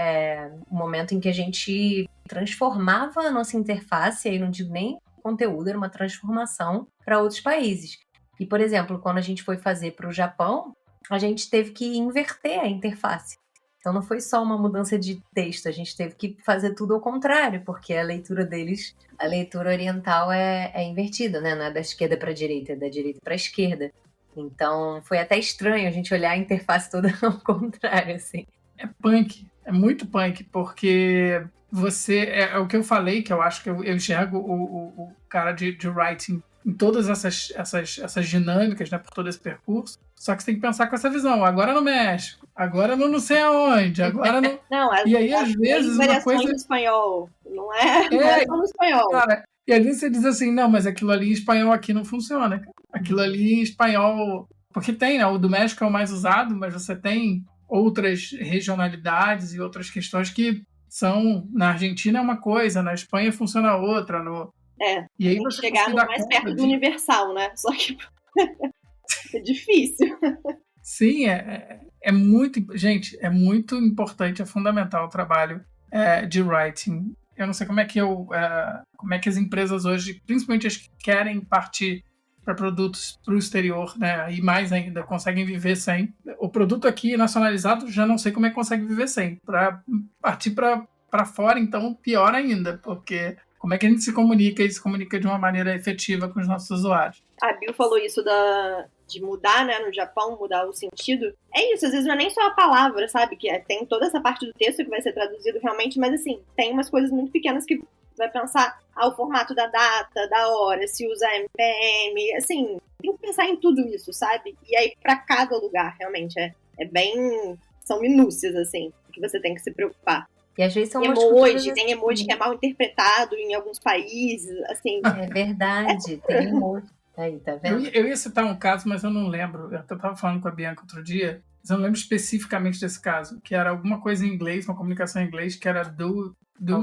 o momento em que a gente transformava a nossa interface, aí não digo nem conteúdo, era uma transformação para outros países. E, por exemplo, quando a gente foi fazer para o Japão, a gente teve que inverter a interface. Então não foi só uma mudança de texto, a gente teve que fazer tudo ao contrário, porque a leitura deles, a leitura oriental é invertida, né? Não é da esquerda para a direita, é da direita para a esquerda. Então, foi até estranho a gente olhar a interface toda ao contrário, assim. é punk, é muito punk, porque você, é o que eu falei, que eu acho que eu enxergo o cara de writing em todas essas dinâmicas, né, por todo esse percurso. Só que você tem que pensar com essa visão. Agora no México, agora no não sei aonde, agora no... Não, E aí, às vezes, uma variações coisa... do espanhol. Não é só no espanhol. Cara, e às vezes você diz assim, não, mas aquilo ali em espanhol aqui não funciona. Aquilo ali em espanhol... Porque tem, né? O do México é o mais usado, mas você tem outras regionalidades e outras questões que são... Na Argentina é uma coisa, na Espanha funciona outra. E aí tem que você chegar no mais perto do universal, né? Só que é difícil. Sim, é muito... Gente, é muito importante, é fundamental o trabalho de writing. Eu não sei como é que as empresas hoje, principalmente as que querem partir para produtos para o exterior, né? E mais ainda, conseguem viver sem. O produto aqui nacionalizado, já não sei como é que consegue viver sem. Para partir para fora, então, pior ainda, porque como é que a gente se comunica e se comunica de uma maneira efetiva com os nossos usuários? A Bill falou isso de mudar, né, no Japão, mudar o sentido. É isso, às vezes não é nem só a palavra, sabe? Que tem toda essa parte do texto que vai ser traduzido realmente, mas assim, tem umas coisas muito pequenas que vai pensar o formato da data, da hora, se usa MPM, assim, tem que pensar em tudo isso, sabe? E aí, pra cada lugar, realmente, são minúcias, assim, que você tem que se preocupar. E às vezes são emoji, tem emoji que é mal interpretado em alguns países, assim. É verdade, tem emoji. Aí, tá vendo? Eu ia citar um caso, mas eu não lembro. Eu estava falando com a Bianca outro dia, mas eu não lembro especificamente desse caso, que era alguma coisa em inglês, uma comunicação em inglês, que era do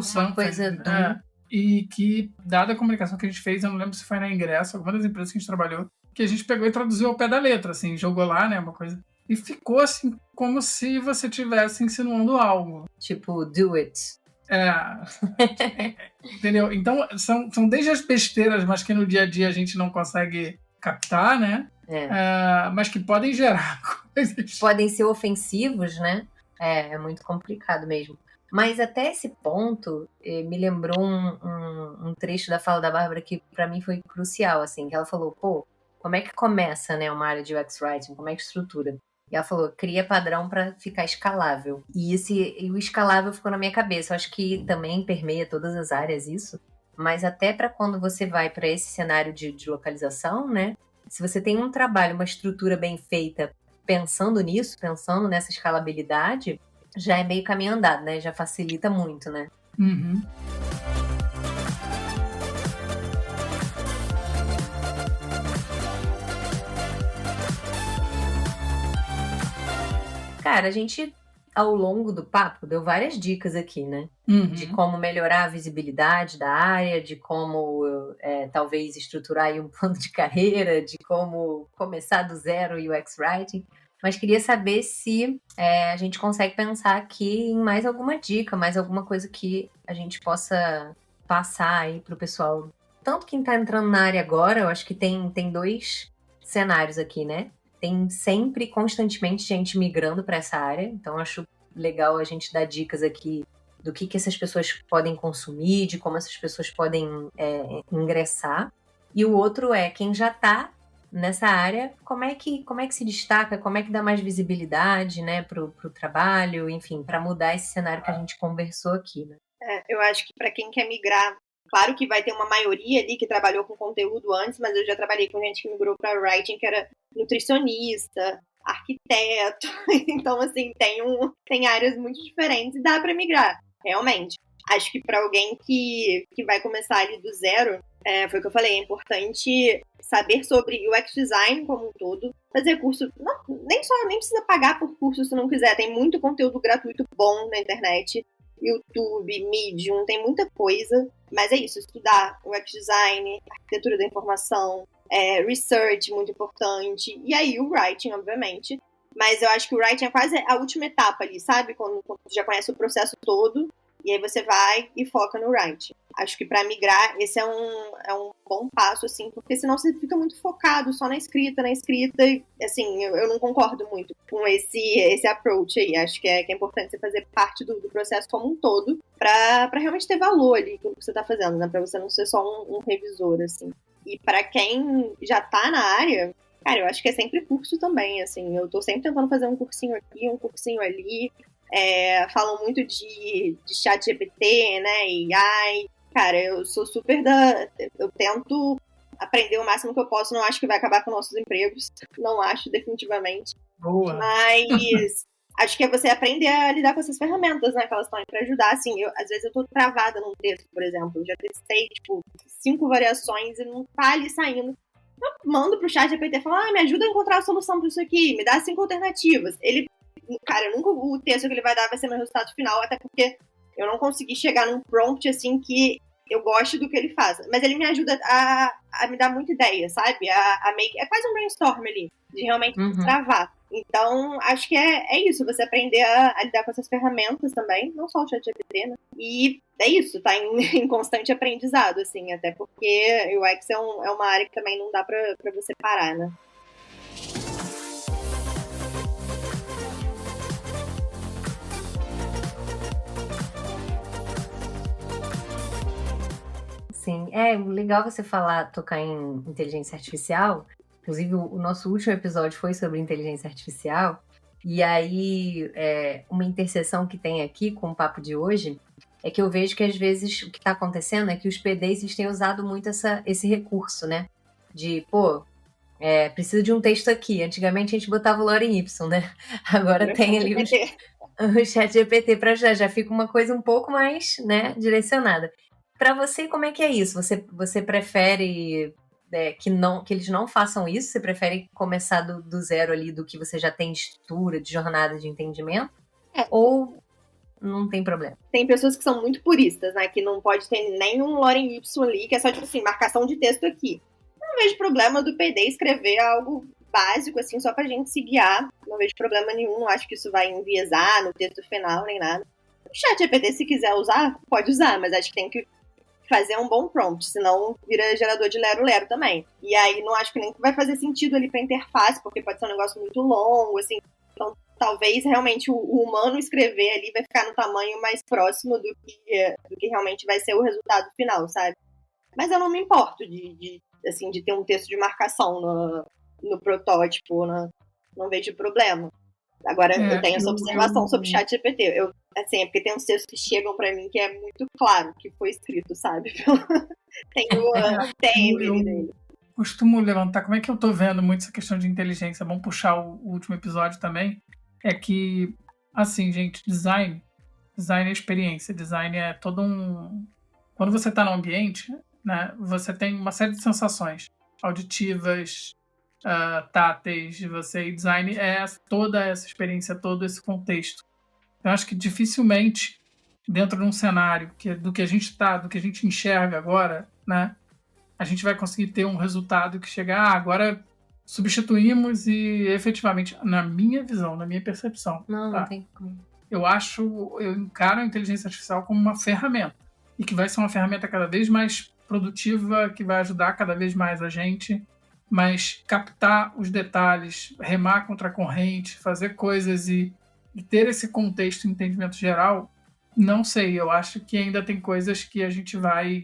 something. Coisa e que, dada a comunicação que a gente fez, eu não lembro se foi na Ingresso, alguma das empresas que a gente trabalhou, que a gente pegou e traduziu ao pé da letra, assim, jogou lá, né, uma coisa. E ficou, assim, como se você estivesse insinuando algo. Tipo, do it. Entendeu? Então, são desde as besteiras, mas que no dia a dia a gente não consegue captar, né? Mas que podem gerar coisas. Podem ser ofensivos, né? É muito complicado mesmo. Mas até esse ponto, me lembrou um trecho da fala da Bárbara que para mim foi crucial, assim, que ela falou, pô, como é que começa, né, uma área de UX Writing, como é que estrutura? E ela falou, cria padrão para ficar escalável. E o escalável ficou na minha cabeça. Eu acho que também permeia todas as áreas isso. Mas até para quando você vai para esse cenário de localização, né? Se você tem um trabalho, uma estrutura bem feita, pensando nisso, pensando nessa escalabilidade, já é meio caminho andado, né? Já facilita muito, né? Uhum. Cara, a gente, ao longo do papo, deu várias dicas aqui, né? Uhum. De como melhorar a visibilidade da área, de como talvez estruturar aí um plano de carreira, de como começar do zero o UX Writing. Mas queria saber se a gente consegue pensar aqui em mais alguma dica, mais alguma coisa que a gente possa passar aí para o pessoal. Tanto quem está entrando na área agora, eu acho que tem dois cenários aqui, né? Tem sempre, constantemente, gente migrando para essa área. Então, acho legal a gente dar dicas aqui do que essas pessoas podem consumir, de como essas pessoas podem ingressar. E o outro é quem já está nessa área, como é que se destaca, como é que dá mais visibilidade, né, para o trabalho, enfim, para mudar esse cenário que a gente conversou aqui, né? Eu acho que para quem quer migrar, claro que vai ter uma maioria ali que trabalhou com conteúdo antes, mas eu já trabalhei com gente que migrou para writing, que era nutricionista, arquiteto, então assim, tem áreas muito diferentes e dá para migrar, realmente. Acho que para alguém que vai começar ali do zero, foi o que eu falei, é importante saber sobre UX design como um todo, fazer curso, nem precisa pagar por curso se não quiser, tem muito conteúdo gratuito bom na internet, YouTube, Medium, tem muita coisa, mas é isso, estudar UX design, arquitetura da informação, research, muito importante, e aí o writing, obviamente, mas eu acho que o writing é quase a última etapa ali, sabe, quando você já conhece o processo todo, e aí você vai e foca no writing. Acho que para migrar, esse é um bom passo, assim, porque senão você fica muito focado só na escrita, e, assim, eu não concordo muito com esse approach aí. Acho que é importante você fazer parte do processo como um todo para realmente ter valor ali com o que você tá fazendo, né? Para você não ser só um revisor, assim. E para quem já tá na área, cara, eu acho que é sempre curso também, assim. Eu tô sempre tentando fazer um cursinho aqui, um cursinho ali. falam muito de chat GPT, né, e AI. Cara, eu sou super eu tento aprender o máximo que eu posso, não acho que vai acabar com nossos empregos, não acho, definitivamente. Boa. Mas acho que é você aprender a lidar com essas ferramentas, né, que elas estão aí pra ajudar. Assim, às vezes eu tô travada num texto, por exemplo, eu já testei, 5 variações e não tá ali saindo. Eu mando pro chat GPT e falo, me ajuda a encontrar a solução pra isso aqui, me dá 5 alternativas. Cara, nunca o texto que ele vai dar vai ser meu resultado final, até porque eu não consegui chegar num prompt, assim, que eu gosto do que ele faz. Mas ele me ajuda a me dar muita ideia, sabe? É quase um brainstorm ali, de realmente travar. Então, acho que é isso, você aprender a lidar com essas ferramentas também, não só o ChatGPT, né? E é isso, tá em constante aprendizado, assim, até porque o UX é uma área que também não dá pra você parar, né? Sim, é legal você tocar em inteligência artificial. Inclusive, o nosso último episódio foi sobre inteligência artificial. E aí, uma interseção que tem aqui com o papo de hoje é que eu vejo que, às vezes, o que está acontecendo é que os PDs têm usado muito esse recurso, né? De, precisa de um texto aqui. Antigamente, a gente botava o Lorem Ipsum, né? Agora tem ali o ChatGPT para já fica uma coisa um pouco mais, né, direcionada. Para você, como é que é isso? Você prefere que eles não façam isso? Você prefere começar do zero ali, do que você já tem de estrutura, de jornada de entendimento? Ou não tem problema? Tem pessoas que são muito puristas, né? Que não pode ter nenhum Lorem Ipsum ali, que é só, marcação de texto aqui. Eu não vejo problema do PD escrever algo básico, assim, só pra gente se guiar. Não vejo problema nenhum, não acho que isso vai enviesar no texto final, nem nada. O ChatGPT, se quiser usar, pode usar, mas acho que tem que fazer um bom prompt, senão vira gerador de lero-lero também. E aí não acho que nem vai fazer sentido ali pra interface, porque pode ser um negócio muito longo, assim. Então, talvez realmente o humano escrever ali vai ficar no tamanho mais próximo do que realmente vai ser o resultado final, sabe? Mas eu não me importo de ter um texto de marcação no protótipo, não vejo problema. Agora, eu tenho essa observação sobre o ChatGPT. É porque tem uns textos que chegam pra mim que é muito claro que foi escrito, sabe? Tem o TM dele. Costumo levantar, como é que eu tô vendo muito essa questão de inteligência, vamos puxar o último episódio também, é que, assim, gente, design é experiência, design é todo um... Quando você tá no ambiente, né, você tem uma série de sensações auditivas, táteis, design é toda essa experiência, todo esse contexto. Eu acho que dificilmente, dentro de um cenário do que a gente enxerga agora, né, a gente vai conseguir ter um resultado que chega, agora substituímos e efetivamente, na minha visão, na minha percepção. Não tem como. Eu encaro a inteligência artificial como uma ferramenta e que vai ser uma ferramenta cada vez mais produtiva, que vai ajudar cada vez mais a gente, mas captar os detalhes, remar contra a corrente, fazer coisas e ter esse contexto e entendimento geral, não sei, eu acho que ainda tem coisas que a gente vai...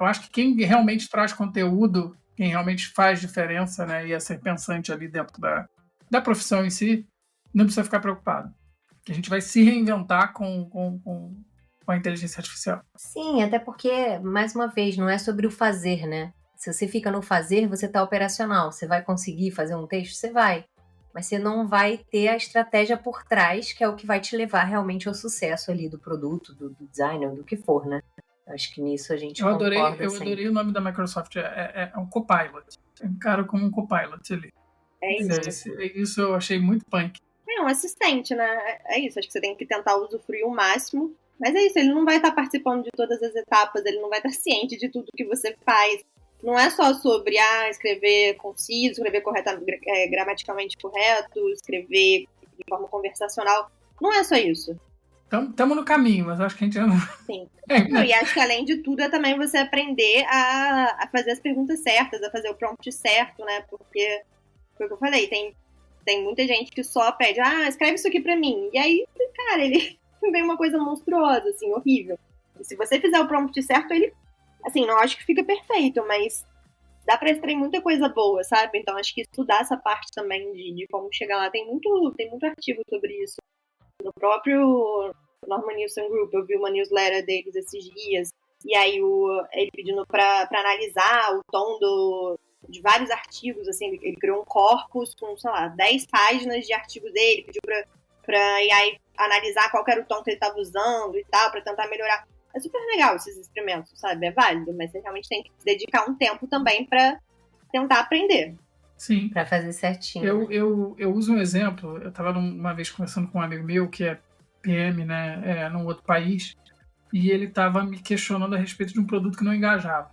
eu acho que quem realmente traz conteúdo, quem realmente faz diferença, né, e é ser pensante ali dentro da profissão em si, não precisa ficar preocupado. Que a gente vai se reinventar com a inteligência artificial. Sim, até porque, mais uma vez, não é sobre o fazer, né? Se você fica no fazer, você está operacional. Você vai conseguir fazer um texto? Você vai. Mas você não vai ter a estratégia por trás, que é o que vai te levar realmente ao sucesso ali do produto, do design, ou do que for, né? Acho que nisso a gente concorda. Eu adorei o nome da Microsoft, é um Copilot. É um cara como um Copilot ali. É isso. Isso eu achei muito punk. É um assistente, né? É isso, acho que você tem que tentar usufruir o máximo. Mas é isso, ele não vai estar participando de todas as etapas, ele não vai estar ciente de tudo que você faz. Não é só sobre escrever conciso, escrever gramaticalmente correto, escrever de forma conversacional. Não é só isso. Estamos no caminho, mas acho que a gente já não... Sim. E acho que, além de tudo, é também você aprender a fazer as perguntas certas, a fazer o prompt certo, né? Porque, foi o que eu falei, tem muita gente que só pede, escreve isso aqui pra mim. E aí, cara, ele vem uma coisa monstruosa, assim, horrível. E se você fizer o prompt certo, ele, assim, não acho que fica perfeito, mas dá pra extrair muita coisa boa, sabe? Então, acho que estudar essa parte também de como chegar lá, tem muito artigo sobre isso no próprio Norman Nielsen Group, eu vi uma newsletter deles esses dias, e aí ele pedindo para analisar o tom de vários artigos, assim, ele criou um corpus com, sei lá, 10 páginas de artigos dele, pediu pra e aí analisar qual era o tom que ele estava usando e tal, para tentar melhorar. É super legal esses experimentos, sabe? É válido, mas você realmente tem que dedicar um tempo também para tentar aprender. Sim. Pra fazer certinho. Eu uso um exemplo. Eu estava uma vez conversando com um amigo meu que é PM, né, num outro país, e ele estava me questionando a respeito de um produto que não engajava.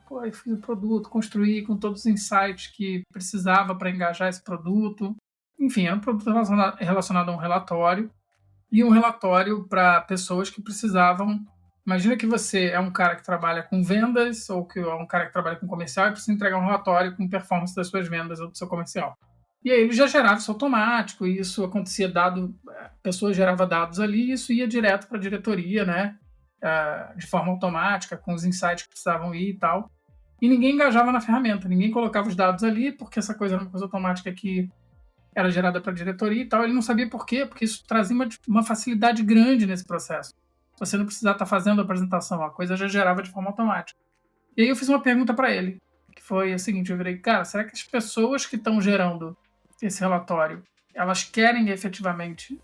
Eu fiz o produto, construí com todos os insights que precisava para engajar esse produto. Enfim, é um produto relacionado a um relatório, e um relatório para pessoas que precisavam. Imagina que você é um cara que trabalha com vendas ou que é um cara que trabalha com comercial e precisa entregar um relatório com performance das suas vendas ou do seu comercial. E aí ele já gerava isso automático, e isso acontecia a pessoa gerava dados ali, e isso ia direto para a diretoria, né? De forma automática, com os insights que precisavam ir e tal. E ninguém engajava na ferramenta, ninguém colocava os dados ali, porque essa coisa era uma coisa automática que era gerada para a diretoria e tal. Ele não sabia por quê, porque isso trazia uma facilidade grande nesse processo. Você não precisava estar fazendo a apresentação, a coisa já gerava de forma automática. E aí eu fiz uma pergunta para ele, que foi a seguinte: eu virei, cara, será que as pessoas que estão gerando esse relatório, elas querem efetivamente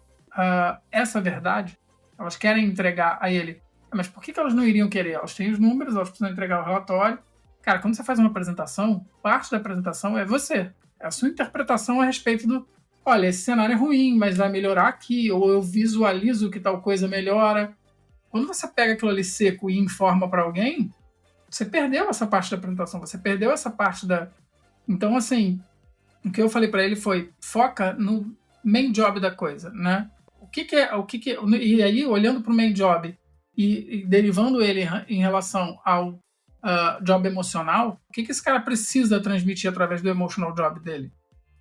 essa verdade? Elas querem entregar a ele? Mas por que elas não iriam querer? Elas têm os números, elas precisam entregar o relatório. Cara, quando você faz uma apresentação, parte da apresentação é você. É a sua interpretação a respeito do, olha, esse cenário é ruim, mas vai melhorar aqui, ou eu visualizo que tal coisa melhora. Quando você pega aquilo ali seco e informa para alguém, você perdeu essa parte da apresentação, você perdeu essa parte da... Então, assim, o que eu falei para ele foi, foca no main job da coisa, né? E aí, olhando para o main job e derivando ele em relação ao job emocional, o que esse cara precisa transmitir através do emotional job dele,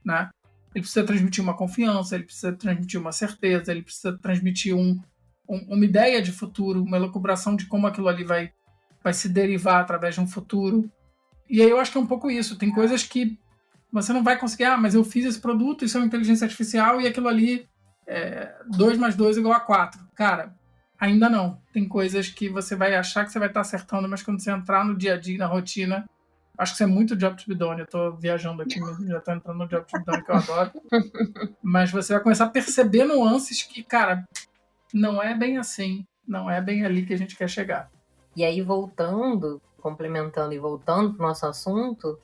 né? Ele precisa transmitir uma confiança, ele precisa transmitir uma certeza, ele precisa transmitir uma ideia de futuro, uma elucubração de como aquilo ali vai se derivar através de um futuro. E aí eu acho que é um pouco isso. Tem coisas que você não vai conseguir, mas eu fiz esse produto, isso é uma inteligência artificial e aquilo ali 2 mais 2 igual a 4. Cara, ainda não. Tem coisas que você vai achar que você vai estar acertando, mas quando você entrar no dia a dia, na rotina, acho que isso é muito job to be done. Eu tô viajando aqui, já tô entrando no job to be done que eu adoro. Mas você vai começar a perceber nuances que, cara, não é bem assim, não é bem ali que a gente quer chegar. E aí, complementando e voltando para o nosso assunto,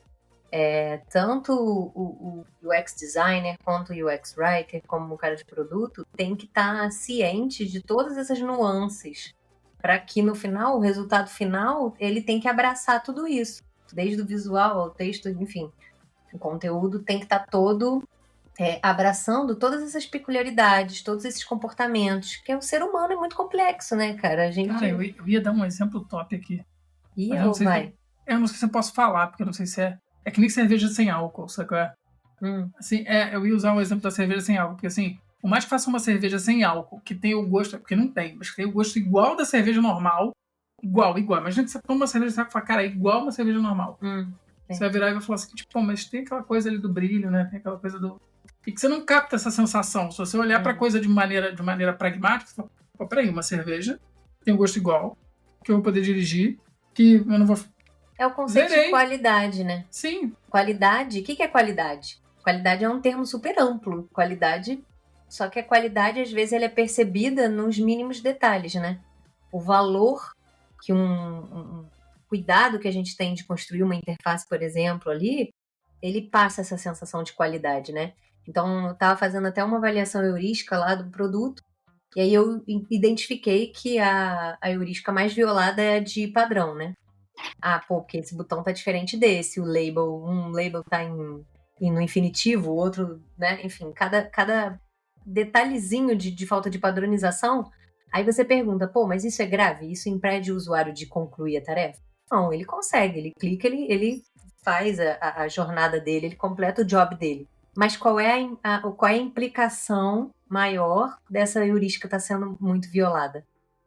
tanto o UX designer quanto o UX writer, como o cara de produto, tem que estar ciente de todas essas nuances, para que no final, o resultado final, ele tem que abraçar tudo isso, desde o visual ao texto, enfim. O conteúdo tem que estar todo abraçando todas essas peculiaridades, todos esses comportamentos, que o ser humano é muito complexo, né, cara? Cara, eu ia dar um exemplo top aqui. Eu não sei se eu posso falar, porque eu não sei se é que nem cerveja sem álcool, sabe qual é? Assim, eu ia usar um exemplo da cerveja sem álcool, porque assim, por mais que faça uma cerveja sem álcool, que tenha o gosto, porque não tem, mas que tem o gosto igual da cerveja normal, igual. Imagina que você toma uma cerveja sem álcool e fala, cara, é igual uma cerveja normal. Você vai virar e vai falar assim, tipo, mas tem aquela coisa ali do brilho, né? Tem aquela coisa do... E que você não capta essa sensação. Se você olhar pra coisa de maneira pragmática, você fala, pô, peraí, uma cerveja tem um gosto igual, que eu vou poder dirigir, que eu não vou... É o conceito de qualidade, né? Sim. Qualidade, o que é qualidade? Qualidade é um termo super amplo. Qualidade, só que a qualidade, às vezes, ela é percebida nos mínimos detalhes, né? O valor que um cuidado que a gente tem de construir uma interface, por exemplo, ali, ele passa essa sensação de qualidade, né? Então, eu estava fazendo até uma avaliação heurística lá do produto, e aí eu identifiquei que a heurística mais violada é a de padrão, né? Porque esse botão tá diferente desse, um label tá no infinitivo, o outro, né? Enfim, cada detalhezinho de falta de padronização, aí você pergunta, mas isso é grave? Isso impede o usuário de concluir a tarefa? Não, ele consegue, ele clica, ele faz a jornada dele, ele completa o job dele. Mas qual é a implicação maior dessa heurística estar sendo muito violada?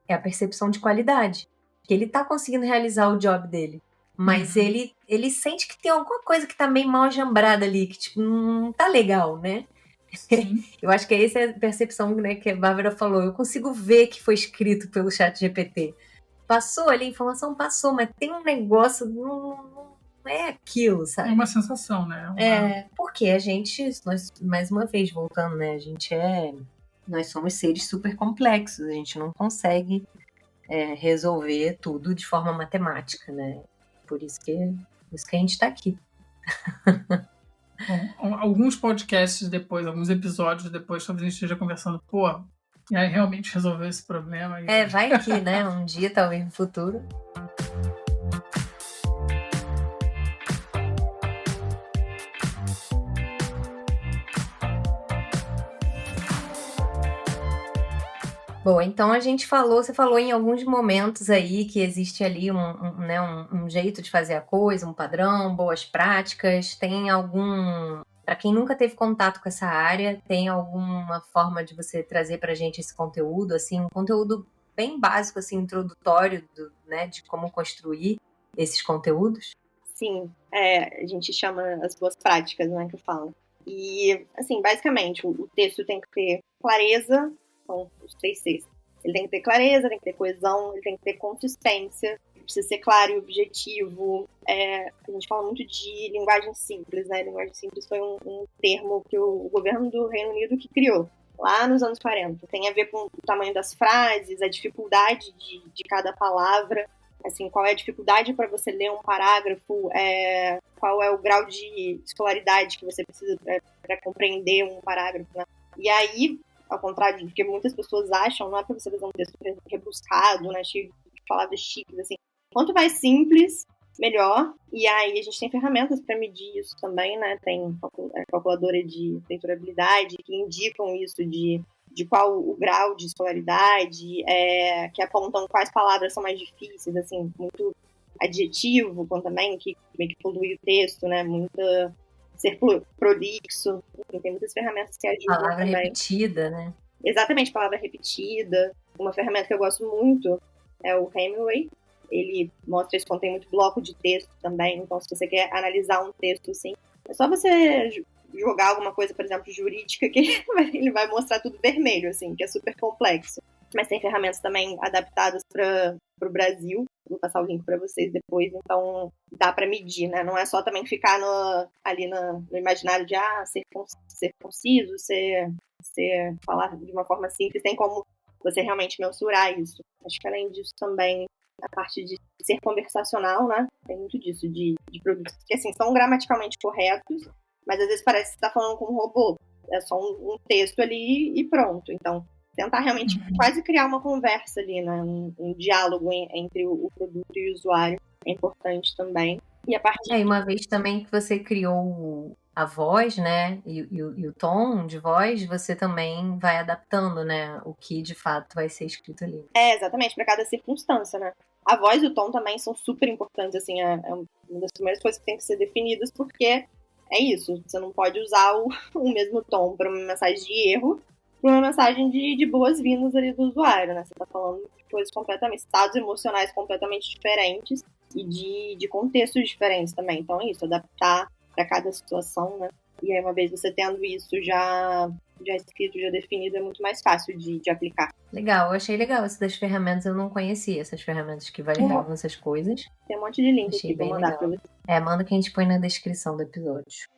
É a percepção de qualidade. Que ele está conseguindo realizar o job dele. Mas ele sente que tem alguma coisa que está meio mal ajambrada ali, que tipo, não tá legal, né? Sim. Eu acho que essa é a percepção, né, que a Bárbara falou. Eu consigo ver que foi escrito pelo ChatGPT. Passou ali, a informação passou, mas tem um negócio, não é aquilo, sabe? É uma sensação, né? Porque a gente, nós, mais uma vez, voltando, né, nós somos seres super complexos, a gente não consegue resolver tudo de forma matemática, né? Por isso que a gente está aqui. Bom, alguns podcasts depois, alguns episódios depois, talvez a gente esteja conversando, e aí realmente resolveu esse problema. Vai que, né? Um dia, talvez no futuro. Bom, então você falou em alguns momentos aí que existe ali um jeito de fazer a coisa, um padrão, boas práticas. Tem para quem nunca teve contato com essa área, tem alguma forma de você trazer pra gente esse conteúdo, assim, um conteúdo bem básico, assim, introdutório, né, de como construir esses conteúdos? Sim, a gente chama as boas práticas, né, que eu falo. E, assim, basicamente, o texto tem que ter clareza, são os 3 Cs. Ele tem que ter clareza, tem que ter coesão, ele tem que ter consistência, precisa ser claro e objetivo. A gente fala muito de linguagem simples, né? Linguagem simples foi um termo que o governo do Reino Unido que criou, lá nos anos 40. Tem a ver com o tamanho das frases, a dificuldade de cada palavra. Assim, qual é a dificuldade para você ler um parágrafo, qual é o grau de escolaridade que você precisa para compreender um parágrafo, né? E aí, ao contrário do que muitas pessoas acham, não é para você fazer um texto rebuscado, né, cheio de palavras chiques, assim. Quanto mais simples, melhor. E aí a gente tem ferramentas para medir isso também, né? Tem calculadora de leiturabilidade que indicam isso de qual o grau de escolaridade, que apontam quais palavras são mais difíceis, assim, muito adjetivo também, que meio que polui o texto, né? Muita ser prolixo, enfim, tem muitas ferramentas que ajudam palavra também. Repetida, né? Exatamente, palavra repetida. Uma ferramenta que eu gosto muito é o Hemingway. Ele mostra isso quando tem muito bloco de texto também, então se você quer analisar um texto assim, é só você jogar alguma coisa, por exemplo, jurídica, que ele vai mostrar tudo vermelho, assim, que é super complexo. Mas tem ferramentas também adaptadas para o Brasil. Vou passar o link para vocês depois. Então, dá para medir, né? Não é só também ficar ali no imaginário de ser conciso, falar de uma forma simples. Tem como você realmente mensurar isso. Acho que além disso também, a parte de ser conversacional, né? Tem muito disso, de produtos que, assim, são gramaticalmente corretos, mas às vezes parece que você está falando com um robô. É só um texto ali e pronto. Então, tentar realmente quase criar uma conversa ali, né? Um diálogo entre o produto e o usuário é importante também. E a parte E uma vez também que você criou a voz, né? E o tom de voz, você também vai adaptando, né? O que de fato vai ser escrito ali. Exatamente, para cada circunstância, né? A voz e o tom também são super importantes, assim, é uma das primeiras coisas que tem que ser definidas, porque é isso, você não pode usar o mesmo tom para uma mensagem de erro, para uma mensagem de boas-vindas ali do usuário, né? Você está falando de coisas completamente, estados emocionais completamente diferentes e de contextos diferentes também. Então é isso, adaptar para cada situação, né? E aí, uma vez você tendo isso já escrito, já definido, é muito mais fácil de aplicar. Legal, eu achei legal isso das ferramentas, eu não conhecia essas ferramentas que validavam essas coisas. Tem um monte de link Achei aqui pra bem mandar legal. pra você. Manda que a gente põe na descrição do episódio.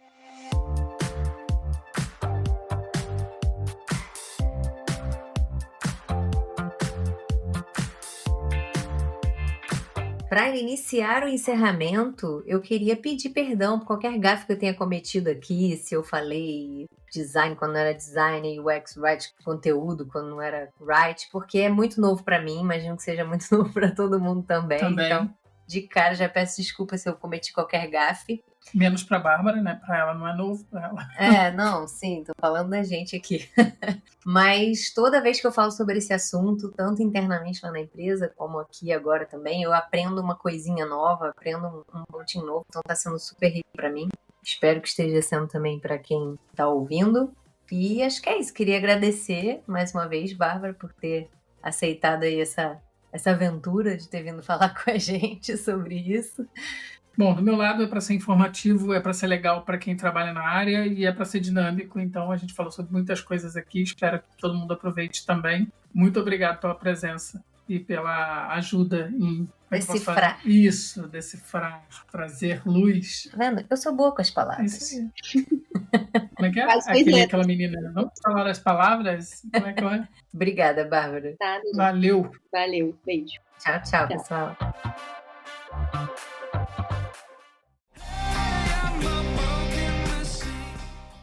Para iniciar o encerramento, eu queria pedir perdão por qualquer gafe que eu tenha cometido aqui, se eu falei design quando não era design e UX write conteúdo quando não era write, porque é muito novo para mim, imagino que seja muito novo para todo mundo também. Então, de cara, já peço desculpa se eu cometi qualquer gafe. Menos pra Bárbara, né? Pra ela não é novo, pra ela. Não, sim, tô falando da gente aqui. Mas toda vez que eu falo sobre esse assunto, tanto internamente lá na empresa, como aqui agora também, eu aprendo uma coisinha nova, aprendo um pontinho novo, então tá sendo super rico pra mim. Espero que esteja sendo também pra quem tá ouvindo. E acho que é isso, queria agradecer mais uma vez, Bárbara, por ter aceitado aí essa aventura de ter vindo falar com a gente sobre isso. Bom, do meu lado é para ser informativo, é para ser legal para quem trabalha na área e é para ser dinâmico. Então a gente falou sobre muitas coisas aqui, espero que todo mundo aproveite também. Muito obrigado pela presença e pela ajuda em decifrar. Isso, decifrar, trazer luz. Tá vendo? Eu sou boa com as palavras. Isso aí. Como é que é? Aquela menina, vamos falar as palavras? Como é que é? Obrigada, Bárbara. Tá, Valeu. Valeu, beijo. Tchau, pessoal.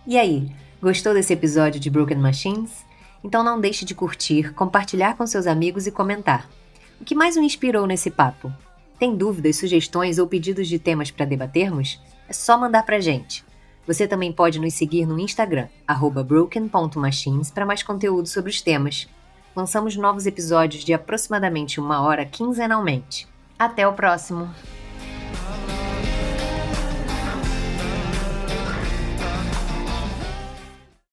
E aí, gostou desse episódio de Broken Machines? Então não deixe de curtir, compartilhar com seus amigos e comentar. O que mais o inspirou nesse papo? Tem dúvidas, sugestões ou pedidos de temas para debatermos? É só mandar pra gente. Você também pode nos seguir no Instagram, @broken.machines, para mais conteúdo sobre os temas. Lançamos novos episódios de aproximadamente 1 hora quinzenalmente. Até o próximo!